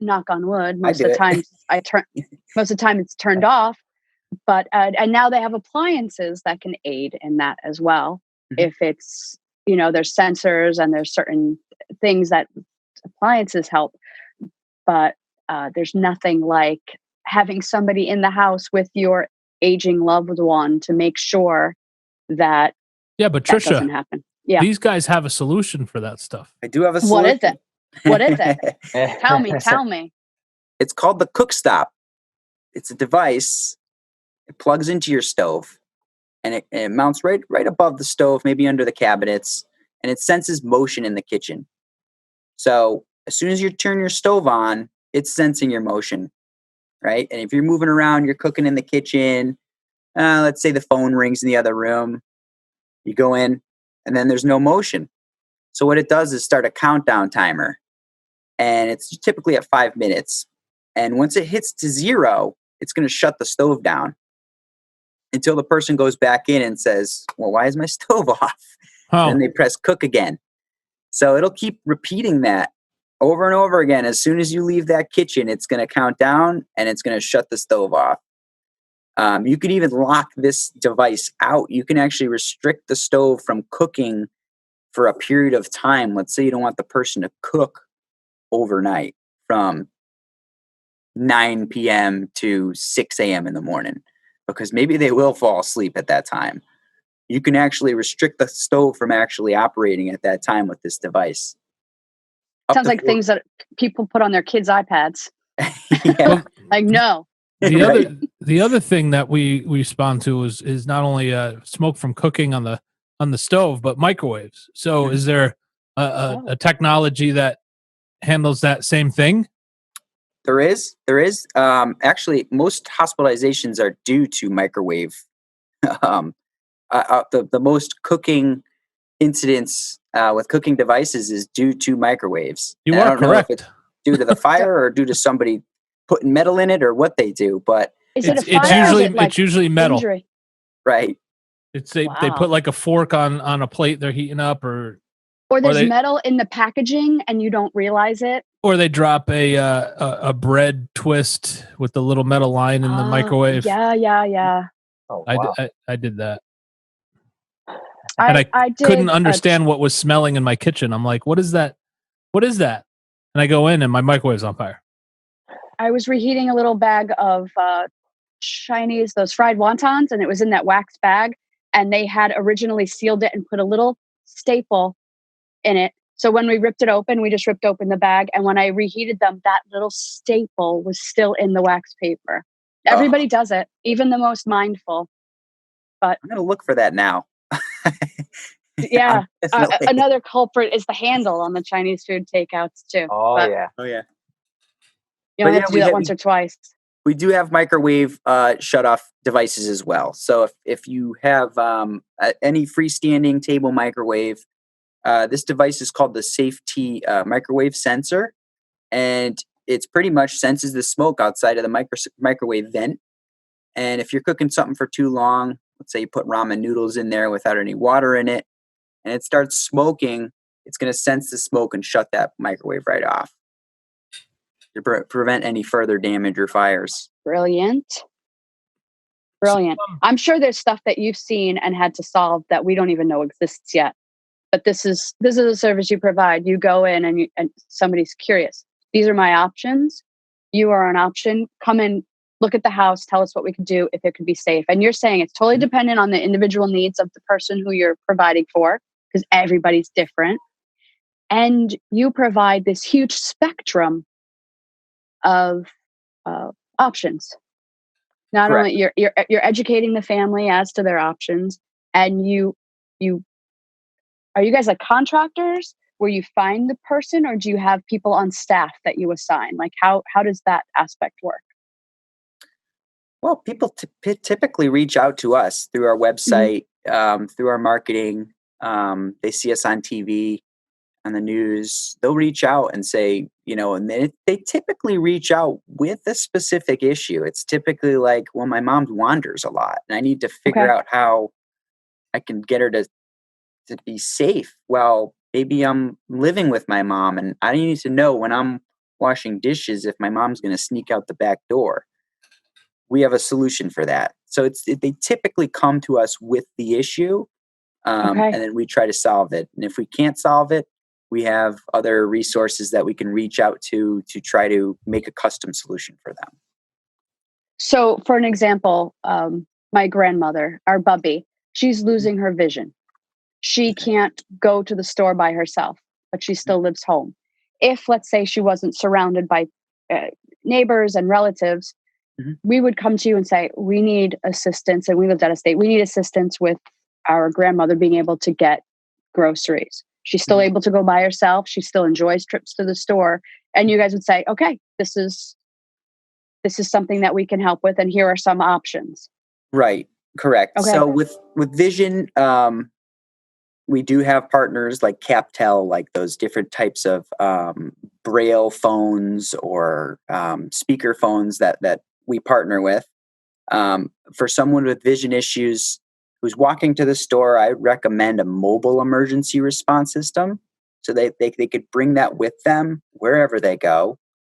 knock on wood. Most of the time it's turned off. But and now they have appliances that can aid in that as well. Mm-hmm. If it's there's sensors and there's certain things that appliances help. But there's nothing like having somebody in the house with your aging loved one to make sure that. Yeah, but Trisha, doesn't happen. Yeah, these guys have a solution for that stuff. I do have a solution. What is it? Tell me. It's called the Cook Stop. it's a device. It plugs into your stove, and it mounts right above the stove, maybe under the cabinets, and it senses motion in the kitchen. So as soon as you turn your stove on, it's sensing your motion, right? And if you're moving around, you're cooking in the kitchen, let's say the phone rings in the other room, you go in, and then there's no motion. So what it does is start a countdown timer, and it's typically at 5 minutes. And once it hits to 0, it's going to shut the stove down until the person goes back in and says, well, why is my stove off? Oh. And they press cook again. So it'll keep repeating that over and over again. As soon as you leave that kitchen, it's going to count down and it's going to shut the stove off. You can even lock this device out. You can actually restrict the stove from cooking for a period of time. Let's say you don't want the person to cook overnight from 9 p.m. to 6 a.m. in the morning, because maybe they will fall asleep at that time. You can actually restrict the stove from actually operating at that time with this device. Sounds like things that people put on their kids' iPads. Yeah. Like, no. The other thing that we respond to is not only smoke from cooking on the stove, but microwaves. So is there a technology that handles that same thing? There is. Actually, most hospitalizations are due to microwave. The most cooking incidents with cooking devices is due to microwaves. You are correct. Know if it's due to the fire or due to somebody putting metal in it or what they do, but is it a fire? It's usually metal. Injury? Right. They put like a fork on a plate they're heating up, or there's metal in the packaging and you don't realize it. Or they drop a bread twist with the little metal line in the microwave. Yeah. Oh, wow. I did that. I couldn't understand what was smelling in my kitchen. I'm like, what is that? What is that? And I go in and my microwave's on fire. I was reheating a little bag of Chinese, those fried wontons, and it was in that wax bag. And they had originally sealed it and put a little staple in it. So when we ripped it open, we just ripped open the bag. And when I reheated them, that little staple was still in the wax paper. Everybody does it, even the most mindful. But I'm going to look for that now. Yeah. Another culprit is the handle on the Chinese food takeouts too. Oh, yeah. You only have to do that once or twice. We do have microwave shut-off devices as well. So if you have any freestanding table microwave, this device is called the Safety Microwave Sensor, and it's pretty much senses the smoke outside of the microwave vent. And if you're cooking something for too long, let's say you put ramen noodles in there without any water in it, and it starts smoking, it's going to sense the smoke and shut that microwave right off to prevent any further damage or fires. Brilliant. I'm sure there's stuff that you've seen and had to solve that we don't even know exists yet. But this is a service you provide. You go in and somebody's curious. These are my options. You are an option. Come in, look at the house, tell us what we can do if it could be safe. And you're saying it's totally dependent on the individual needs of the person who you're providing for, because everybody's different. And you provide this huge spectrum of options. Not Correct. only you're educating the family as to their options, and you are you guys like contractors where you find the person, or do you have people on staff that you assign? Like how does that aspect work? Well, people typically reach out to us through our website, through our marketing. They see us on TV, on the news. They'll reach out and say, and they typically reach out with a specific issue. It's typically like, well, my mom wanders a lot and I need to figure out how I can get her to be safe. Well, maybe I'm living with my mom and I need to know when I'm washing dishes if my mom's going to sneak out the back door. We have a solution for that. So they typically come to us with the issue, and then we try to solve it. And if we can't solve it, we have other resources that we can reach out to try to make a custom solution for them. So for an example, my grandmother, our Bubby, she's losing her vision. She can't go to the store by herself, but she still lives home. If, let's say, she wasn't surrounded by neighbors and relatives, we would come to you and say, we need assistance. And we lived out of state. We need assistance with our grandmother being able to get groceries. She's still able to go by herself. She still enjoys trips to the store. And you guys would say, okay, this is something that we can help with. And here are some options. Right. Correct. Okay. So with vision, we do have partners like CapTel, like those different types of Braille phones or speaker phones that we partner with. For someone with vision issues who's walking to the store, I recommend a mobile emergency response system, so they could bring that with them wherever they go.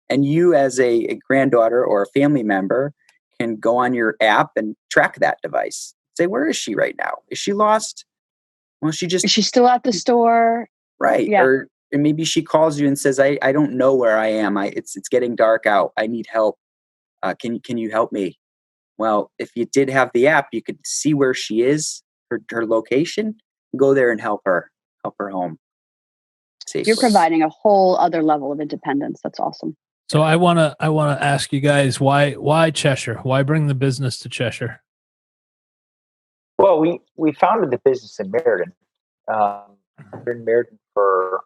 And you, as a granddaughter or a family member, can go on your app and track that device. Say, where is she right now? Is she lost? Well, is she still at the store? Right. Yeah. Or maybe she calls you and says, I don't know where I am. It's getting dark out. I need help. Can you help me? Well, if you did have the app, you could see where she is, her location, go there and help her home safely. You're providing a whole other level of independence. That's awesome. So I wanna ask you guys, why Cheshire? Why bring the business to Cheshire? Well, we founded the business in Meriden. We're in Meriden for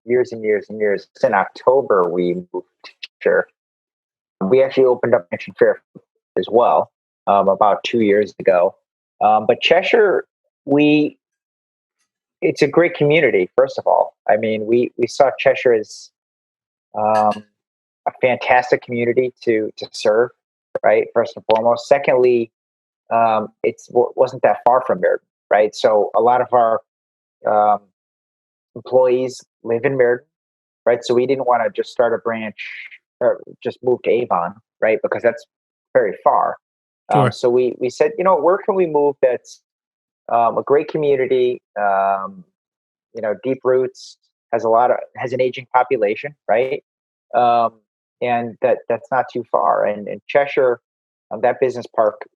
years and years and years. In October, we moved to Cheshire. We actually opened up Nash as well about 2 years ago. But Cheshire, it's a great community. First of all, I mean, we saw Cheshire as a fantastic community to serve. Right. First and foremost. Secondly, it wasn't that far from Meriden. Right. So a lot of our employees live in Meriden. Right. So we didn't want to just start a branch or just move to Avon. Right. Because that's very far. Sure. So we said, where can we move that's a great community, deep roots, has an aging population, right? And that's not too far. And in Cheshire, that business park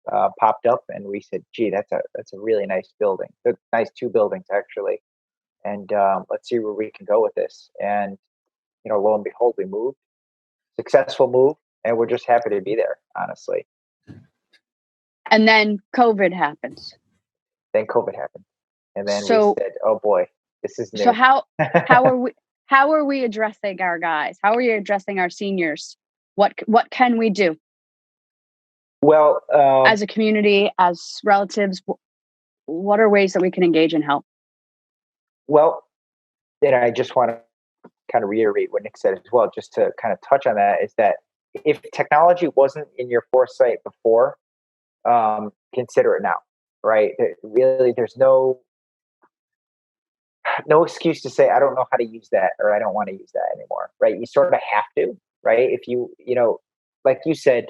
popped up, and we said, "Gee, that's a really nice building. Nice 2 buildings actually." And let's see where we can go with this. And lo and behold, we moved. Successful move, and we're just happy to be there. Honestly. And then COVID happens. And then we said, "Oh boy, this is new." So how are we addressing our guys? How are you addressing our seniors? What can we do? Well, as a community, as relatives, what are ways that we can engage and help? Well, then I just want to kind of reiterate what Nick said as well, just to kind of touch on that, is that if technology wasn't in your foresight before, consider it now, right? Really, there's no excuse to say, I don't know how to use that, or I don't want to use that anymore, right? You sort of have to, right? If like you said,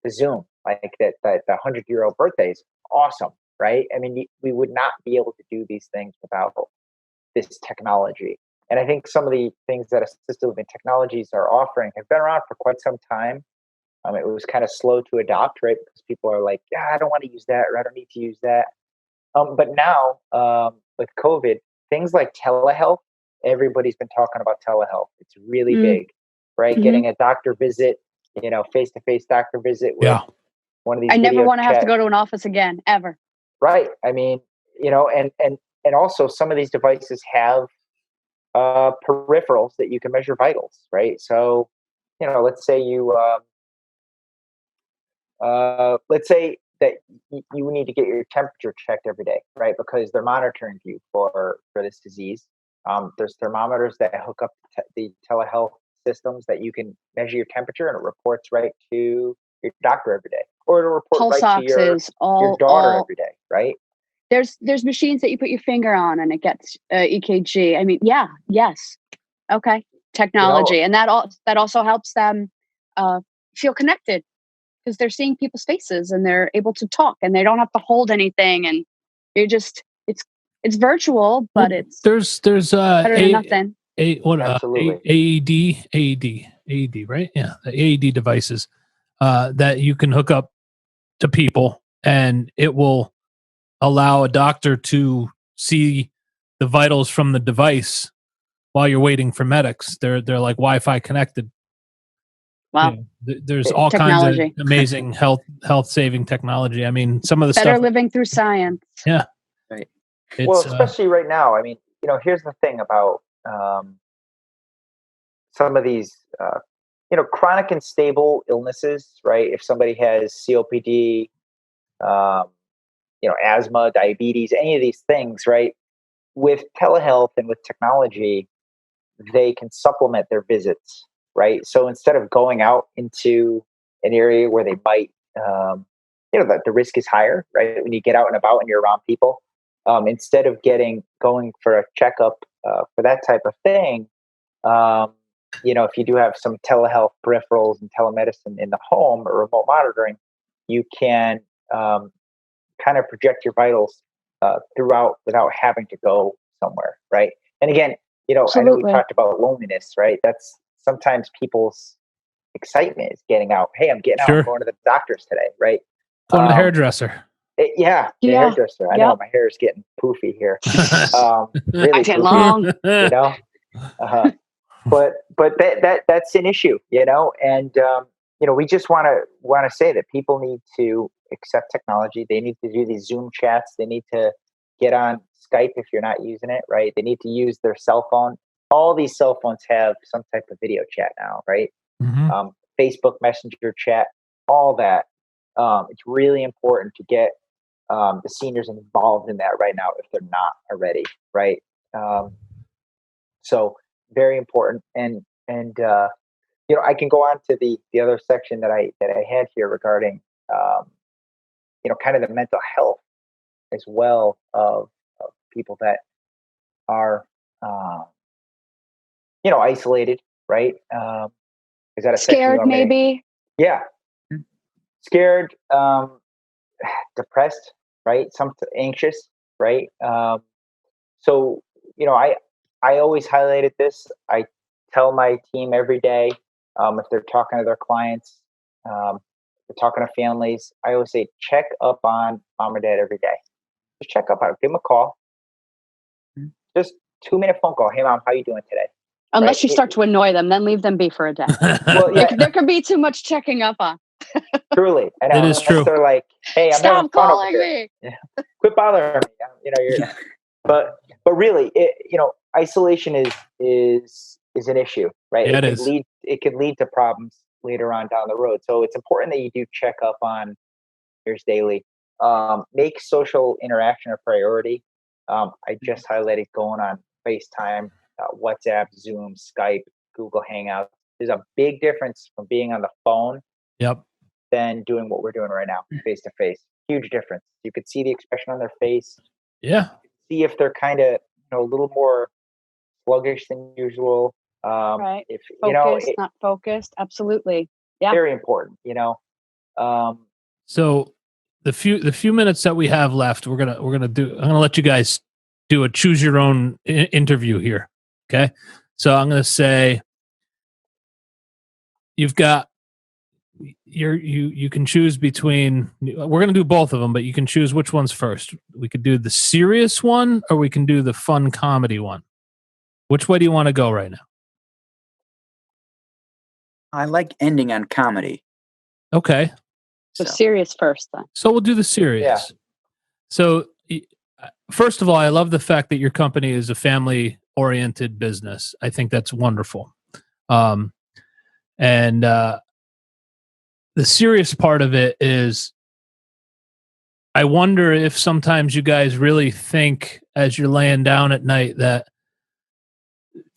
the Zoom, like that the 100-year-old birthday is awesome, right? I mean, we would not be able to do these things without this technology. And I think some of the things that assisted living technologies are offering have been around for quite some time. It was kind of slow to adopt, right? Because people are like, yeah, I don't want to use that, or I don't need to use that. But now, with COVID, things like telehealth, everybody's been talking about telehealth. It's really big, right? Mm-hmm. Getting a doctor visit, face-to-face doctor visit with one of these. I never want to have to go to an office again, ever. Right. I mean, and also some of these devices have peripherals that you can measure vitals, right? So, let's say let's say that you need to get your temperature checked every day, right? Because they're monitoring you for this disease. There's thermometers that hook up the telehealth systems that you can measure your temperature, and it reports right to your doctor every day, or it'll report Pulse right to your daughter every day, right? There's machines that you put your finger on and it gets EKG. I mean, yes, okay, technology, and that also helps them feel connected, because they're seeing people's faces and they're able to talk and they don't have to hold anything, and you're just it's virtual, but there's better than nothing. AED, right? Yeah, the AED devices that you can hook up to people, and it will allow a doctor to see the vitals from the device while you're waiting for medics. They're like Wi-Fi connected. Wow. There's all kinds of amazing health saving technology. I mean, some of the better stuff. living through science. Yeah. Right. Well, especially right now. I mean, here's the thing about some of these, chronic and stable illnesses, right? If somebody has COPD, asthma, diabetes, any of these things, right? With telehealth and with technology, they can supplement their visits, right? So instead of going out into an area where they might, the risk is higher, right? When you get out and about and you're around people, instead of going for a checkup for that type of thing, if you do have some telehealth peripherals and telemedicine in the home or remote monitoring, you can kind of project your vitals throughout without having to go somewhere, right? And again, I know we talked about loneliness, right? That's sometimes people's excitement is getting out. Hey, I'm getting out. I'm going to the doctor's today, right? Going to the hairdresser. The hairdresser. I know my hair is getting poofy here. Really I get long. But that's an issue, and we just want to say that people need to accept technology. They need to do these Zoom chats. They need to get on Skype if you're not using it, right? They need to use their cell phone. All these cell phones have some type of video chat now, right? Mm-hmm. Facebook Messenger chat, all that. It's really important to get the seniors involved in that right now if they're not already, right? So very important. And I can go on to the other section that I had here regarding kind of the mental health as well of people that are isolated, right? Is that a scared maybe? Yeah. Scared, depressed, right? Some anxious, right? So I always highlighted this. I tell my team every day, if they're talking to their clients, they're talking to families, I always say, check up on mom or dad every day. Just check up on them. Give them a call. Just 2-minute phone call. Hey, mom, how you doing today? Unless you start to annoy them, then leave them be for a day. Well, yeah. There could be too much checking up on. Truly. I know. It is true. They're like, hey, I'm stop calling me. Yeah. Quit bothering me. But really, isolation is an issue, right? Yeah, it could lead to problems later on down the road. So it's important that you do check up on yours daily. Make social interaction a priority. I just highlighted going on FaceTime, WhatsApp, Zoom, Skype, Google Hangouts. There's a big difference from being on the phone than doing what we're doing right now, face to face. Huge difference. You could see the expression on their face. Yeah. See if they're kind of a little more sluggish than usual. Right. If focused, not focused. Absolutely. Yeah. Very important. So the few minutes that we have left, I'm gonna let you guys do a choose your own interview here. Okay. So I'm gonna say you can choose between, we're going to do both of them, but you can choose which one's first. We could do the serious one or we can do the fun comedy one. Which way do you want to go right now? I like ending on comedy. Okay. So serious first then. So we'll do the serious. Yeah. So first of all, I love the fact that your company is a family oriented business. I think that's wonderful. And the serious part of it is, I wonder if sometimes you guys really think as you're laying down at night that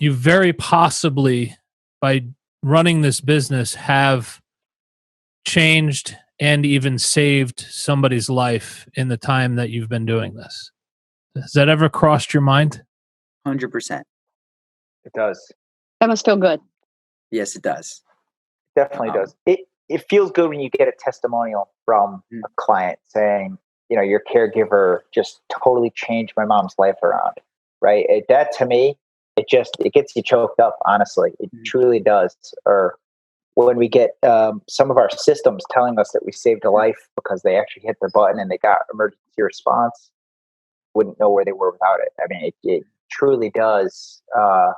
you very possibly, by running this business, have changed and even saved somebody's life in the time that you've been doing this. Has that ever crossed your mind? 100%. It does. That must feel good. Yes, it does. Definitely does. It feels good when you get a testimonial from a client saying, your caregiver just totally changed my mom's life around, right? That to me, it gets you choked up, honestly. It truly does. Or when we get some of our systems telling us that we saved a life because they actually hit their button and they got emergency response, wouldn't know where they were without it. I mean, it truly does. I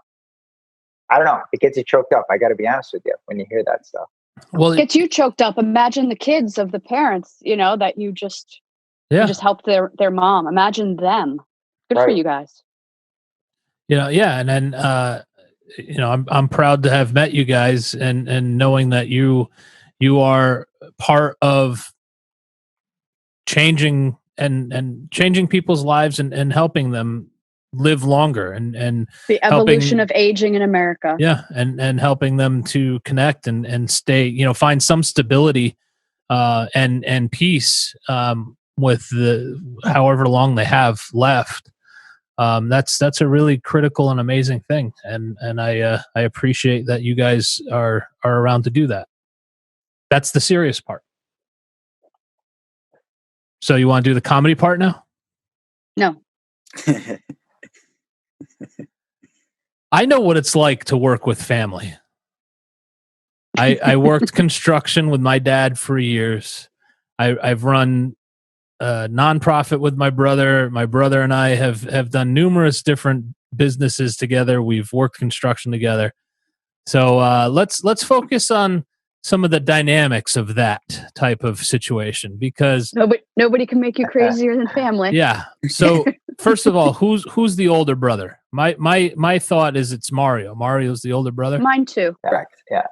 don't know. It gets you choked up. I got to be honest with you when you hear that stuff. Well, Gets you choked up. Imagine the kids of the parents, that you just helped their mom. Imagine them. Good for you guys. Yeah, and then I'm proud to have met you guys, and knowing that you are part of changing and changing people's lives and helping them live longer and the evolution of aging in America. Yeah, and helping them to connect and stay, find some stability and peace with the however long they have left. That's a really critical and amazing thing, and I appreciate that you guys are around to do that. That's the serious part. So you want to do the comedy part now? No. I know what it's like to work with family. I worked construction with my dad for years. I've run a nonprofit with my brother. My brother and I have done numerous different businesses together. We've worked construction together. So let's focus on some of the dynamics of that type of situation, because nobody can make you crazier than family. Yeah. So first of all, who's the older brother? My thought is it's Mario. Mario's the older brother. Mine too. Correct. Yeah.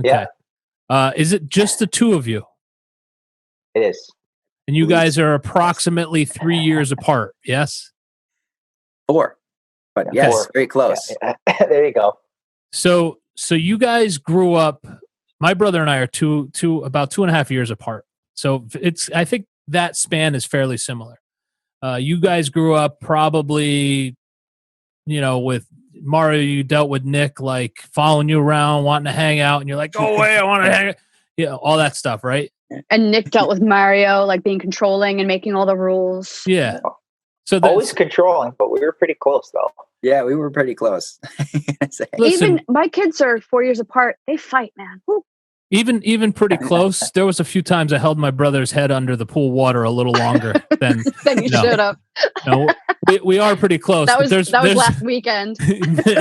Okay. Yeah. Is it just the two of you? It is. And you guys are approximately 3 years apart. Yes. 4. But yes, 4. very close. Yeah. There you go. So you guys grew up. My brother and I are about 2.5 years apart. So I think that span is fairly similar. You guys grew up probably, with Mario, you dealt with Nick, like following you around, wanting to hang out, and you're like, go away, I want to hang out. Yeah, all that stuff, right? And Nick dealt with Mario, like being controlling and making all the rules. Yeah. So always controlling, but we were pretty close, though. Yeah, we were pretty close. Even my kids are 4 years apart. They fight, man. Woo. Even pretty close. There was a few times I held my brother's head under the pool water a little longer than you should have. No, we are pretty close. That was last weekend.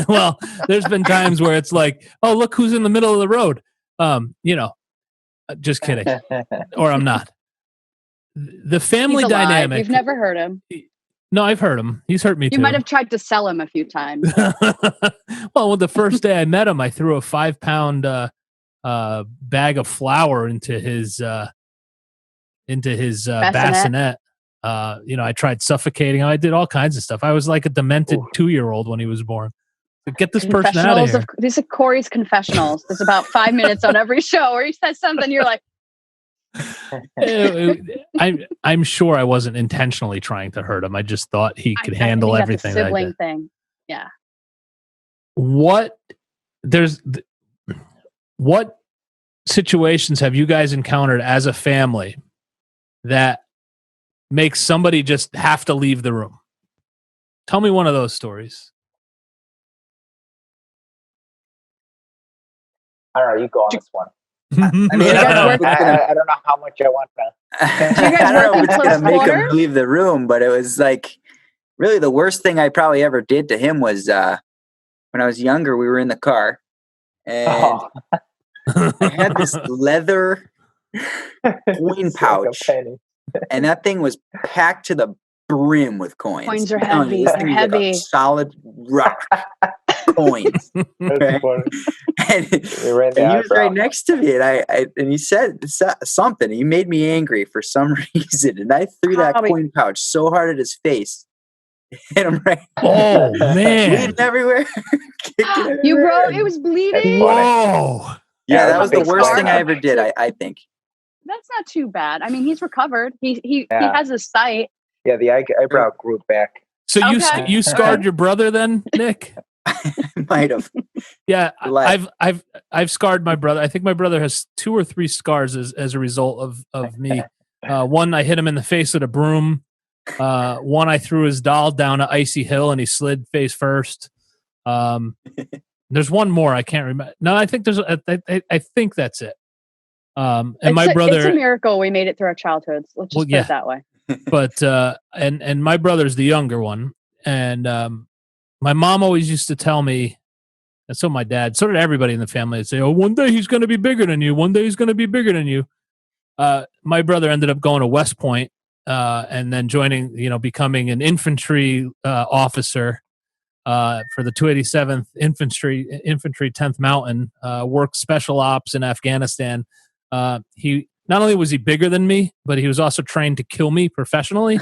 Well, there's been times where it's like, oh, look who's in the middle of the road. Just kidding. Or I'm not. The family dynamic. You've never heard him. No, I've heard him. He's hurt me too. You might have tried to sell him a few times. Well, the first day I met him, I threw a 5-pound bag of flour into his bassinet. I tried suffocating him. I did all kinds of stuff. I was like a demented 2-year-old when he was born. Get this person out of here. These are Corey's confessionals. There's about 5 minutes on every show where he says something. You're like, I'm sure I wasn't intentionally trying to hurt him. I just thought he could handle everything. That's a sibling thing. Yeah. What situations have you guys encountered as a family that makes somebody just have to leave the room? Tell me one of those stories. I don't know. You go on this one. I don't know how much I want to. I don't know if it's going to make him leave the room, but it was like really the worst thing I probably ever did to him was when I was younger, we were in the car and I had this leather coin pouch and that thing was packed to the brim with coins. Coins are heavy. They're heavy. Like solid rock coins. Right? And he was right next to me, and he said something. He made me angry for some reason, and I threw that coin pouch so hard at his face. Hit him right. Oh man! Bleeding everywhere. You broke. It was bleeding. Whoa! Yeah, that was the worst thing I ever did. I think. That's not too bad. I mean, he's recovered. He has his sight. Yeah, the eyebrow grew back. So you scarred your brother then, Nick? Might have. Yeah, I've scarred my brother. I think my brother has 2 or 3 scars as a result of me. One, I hit him in the face with a broom. One, I threw his doll down an icy hill and he slid face first. There's one more I can't remember. No, I think I think that's it. And my brother. It's a miracle we made it through our childhoods. Let's just put it that way. But and my brother's the younger one, and my mom always used to tell me, so my dad, sort of everybody in the family would say, "Oh, one day he's going to be bigger than you. One day he's going to be bigger than you." My brother ended up going to West Point and then joining, becoming an infantry officer for the 287th Infantry 10th Mountain. Worked special ops in Afghanistan. He not only was he bigger than me, but he was also trained to kill me professionally.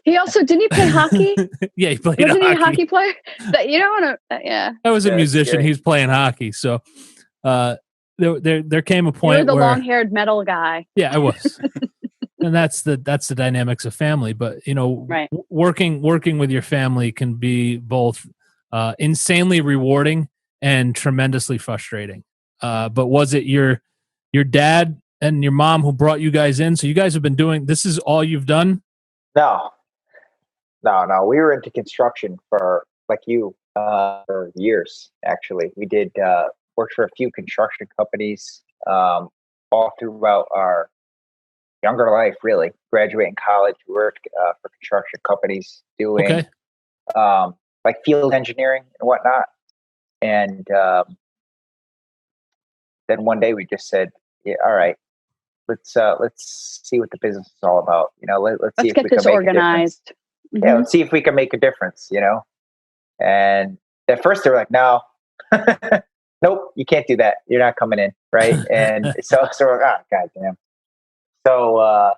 Didn't he play hockey? Yeah, he played Wasn't hockey. he a hockey player? You don't want to, yeah. I was a musician. He was playing hockey. So there came a point you were the where long-haired metal guy. Yeah, I was. And that's the dynamics of family. But, right. working with your family can be both insanely rewarding and tremendously frustrating. But was it your dad and your mom who brought you guys in? So you guys have been doing, this is all you've done? No. We were into construction for years, actually. We did worked for a few construction companies all throughout our younger life, really. Graduating college, worked for construction companies doing field engineering and whatnot. And then one day we just said, yeah, all right, let's see what the business is all about. Let's see if get we this can make organized. Mm-hmm. Yeah, let's see if we can make a difference, And at first they were like, no, nope, you can't do that. You're not coming in, right? And so we're like, God damn. So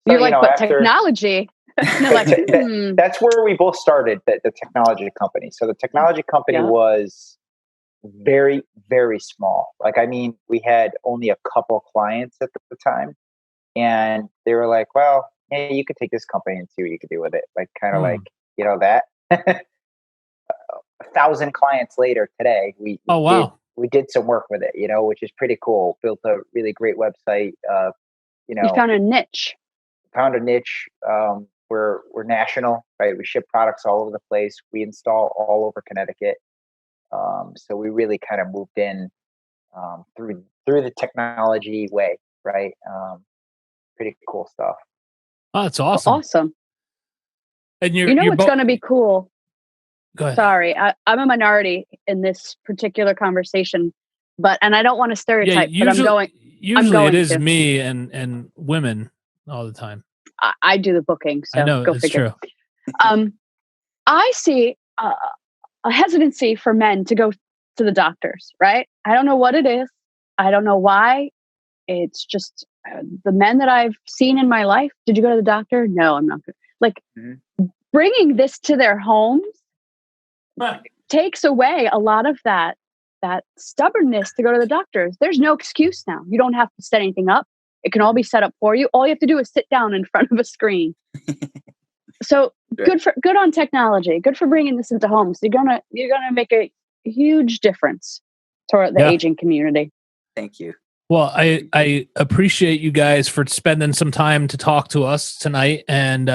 you're like, but technology. That's where we both started the technology company. So the technology company was very, very small. We had only a couple clients at the time, and they were like, well, hey, you could take this company and see what you could do with it. That 1,000 clients later today, we did some work with it, which is pretty cool. Built a really great website. You found a niche. We're national, right? We ship products all over the place. We install all over Connecticut. So we really kind of moved in through the technology way, right? Pretty cool stuff. Oh, that's awesome. Awesome. And what's going to be cool? Go ahead. Sorry, I'm a minority in this particular conversation, and I don't want to stereotype, but I'm going. Usually it is me and women all the time. I do the booking, so I know, go it's figure. True. I see a hesitancy for men to go to the doctors, right? I don't know what it is. I don't know why. It's just the men that I've seen in my life. Did you go to the doctor? No, I'm not good. Bringing this to their homes takes away a lot of that stubbornness to go to the doctors. There's no excuse now. You don't have to set anything up. It can all be set up for you. All you have to do is sit down in front of a screen. So good on technology. Good for bringing this into homes. You're gonna make a huge difference toward the aging community. Thank you. Well, I appreciate you guys for spending some time to talk to us tonight and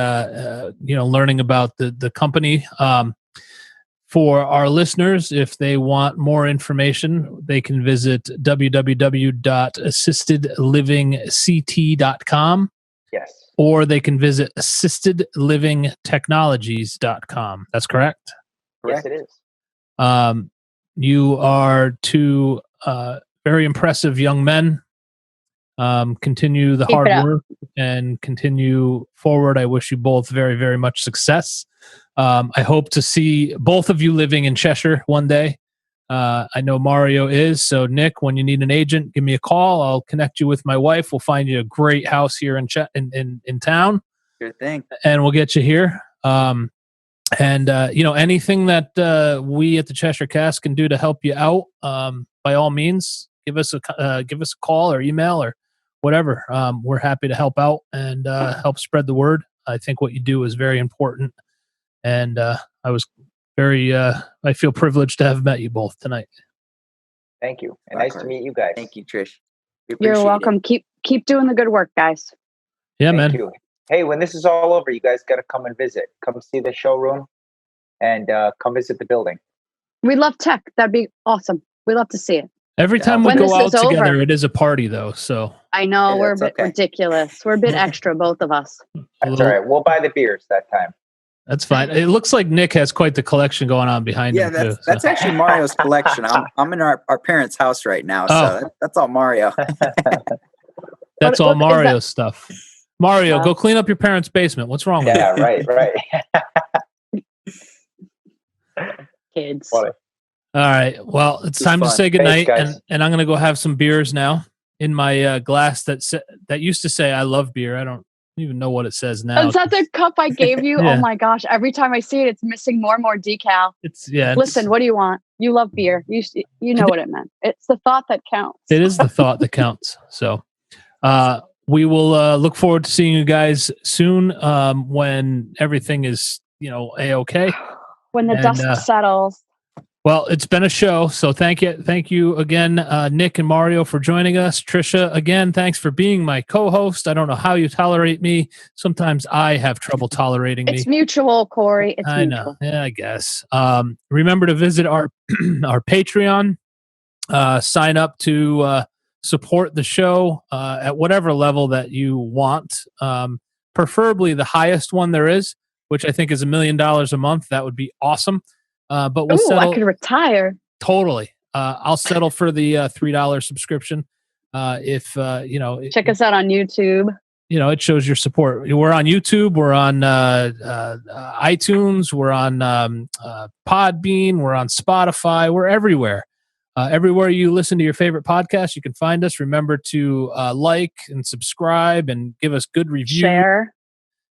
learning about the company. For our listeners, if they want more information, they can visit www.assistedlivingct.com. Yes. Or they can visit assistedlivingtechnologies.com. That's correct? Yes, it is. You are two very impressive young men. Continue the hard work and continue forward. I wish you both very, very much success. I hope to see both of you living in Cheshire one day. I know Mario is. So, Nick, when you need an agent, give me a call. I'll connect you with my wife. We'll find you a great house here in town. Sure thing. And we'll get you here. Anything that we at the Cheshire Cast can do to help you out, by all means, give us a call or email or whatever. We're happy to help out and help spread the word. I think what you do is very important. And I was I feel privileged to have met you both tonight. Thank you. And nice to meet you guys. Thank you, Trish. You're welcome. Keep doing the good work, guys. Yeah, Thank man. you. Hey, when this is all over, you guys got to come and visit. Come see the showroom and come visit the building. We love tech. That'd be awesome. We love to see it. Every time we go out together, it is a party, though. So I know we're a bit ridiculous. We're a bit extra, both of us. That's all right. We'll buy the beers that time. That's fine. It looks like Nick has quite the collection going on behind him. Yeah, that's actually Mario's collection. I'm in our parents' house right now, so that's all Mario. That's all Mario stuff. Mario, go clean up your parents' basement. What's wrong with you? Yeah, right. Kids. Funny. All right. Well, it's time to say goodnight, and I'm going to go have some beers now in my glass that used to say I love beer. I don't even know what it says now. Is that the cup I gave you? Yeah. Oh my gosh! Every time I see it, it's missing more and more decal. Listen, what do you want? You love beer. You know what it meant. It's the thought that counts. It is the thought that counts. So, we will look forward to seeing you guys soon when everything is a-okay. When the dust settles. Well, it's been a show, so thank you again, Nick and Mario, for joining us. Trisha, again, thanks for being my co-host. I don't know how you tolerate me. Sometimes I have trouble tolerating me. It's mutual, Corey. It's mutual. Know. Yeah, I guess. Remember to visit our our Patreon. Sign up to support the show at whatever level that you want. Preferably the highest one there is, which I think is $1 million a month. That would be awesome. But we'll settle. I could retire. Totally. I'll settle for the $3 subscription. If check us out on YouTube. It shows your support. We're on YouTube. We're on iTunes. We're on Podbean. We're on Spotify. We're everywhere. Everywhere you listen to your favorite podcast, you can find us. Remember to like and subscribe and give us good reviews. Share.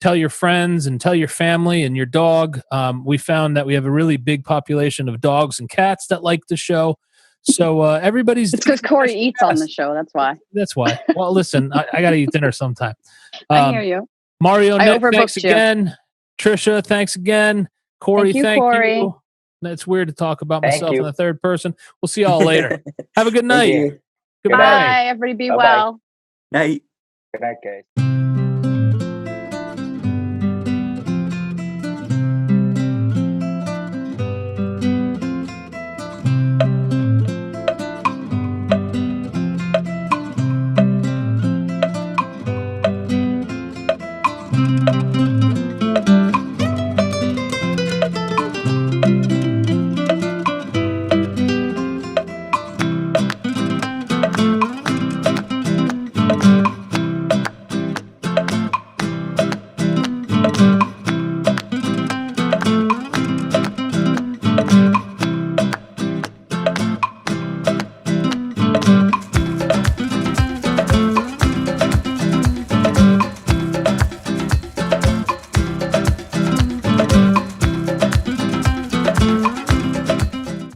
Tell your friends and tell your family and your dog. We found that we have a really big population of dogs and cats that like the show. So everybody's... It's because Corey eats on the show. That's why. That's why. Well, listen, I got to eat dinner sometime. I hear you. Mario, Nick, thanks again. Trisha, thanks again. Corey, thank you. That's weird to talk about myself in the third person. We'll see y'all later. Have a good night. Goodbye. Everybody be well. Night. Good night, guys.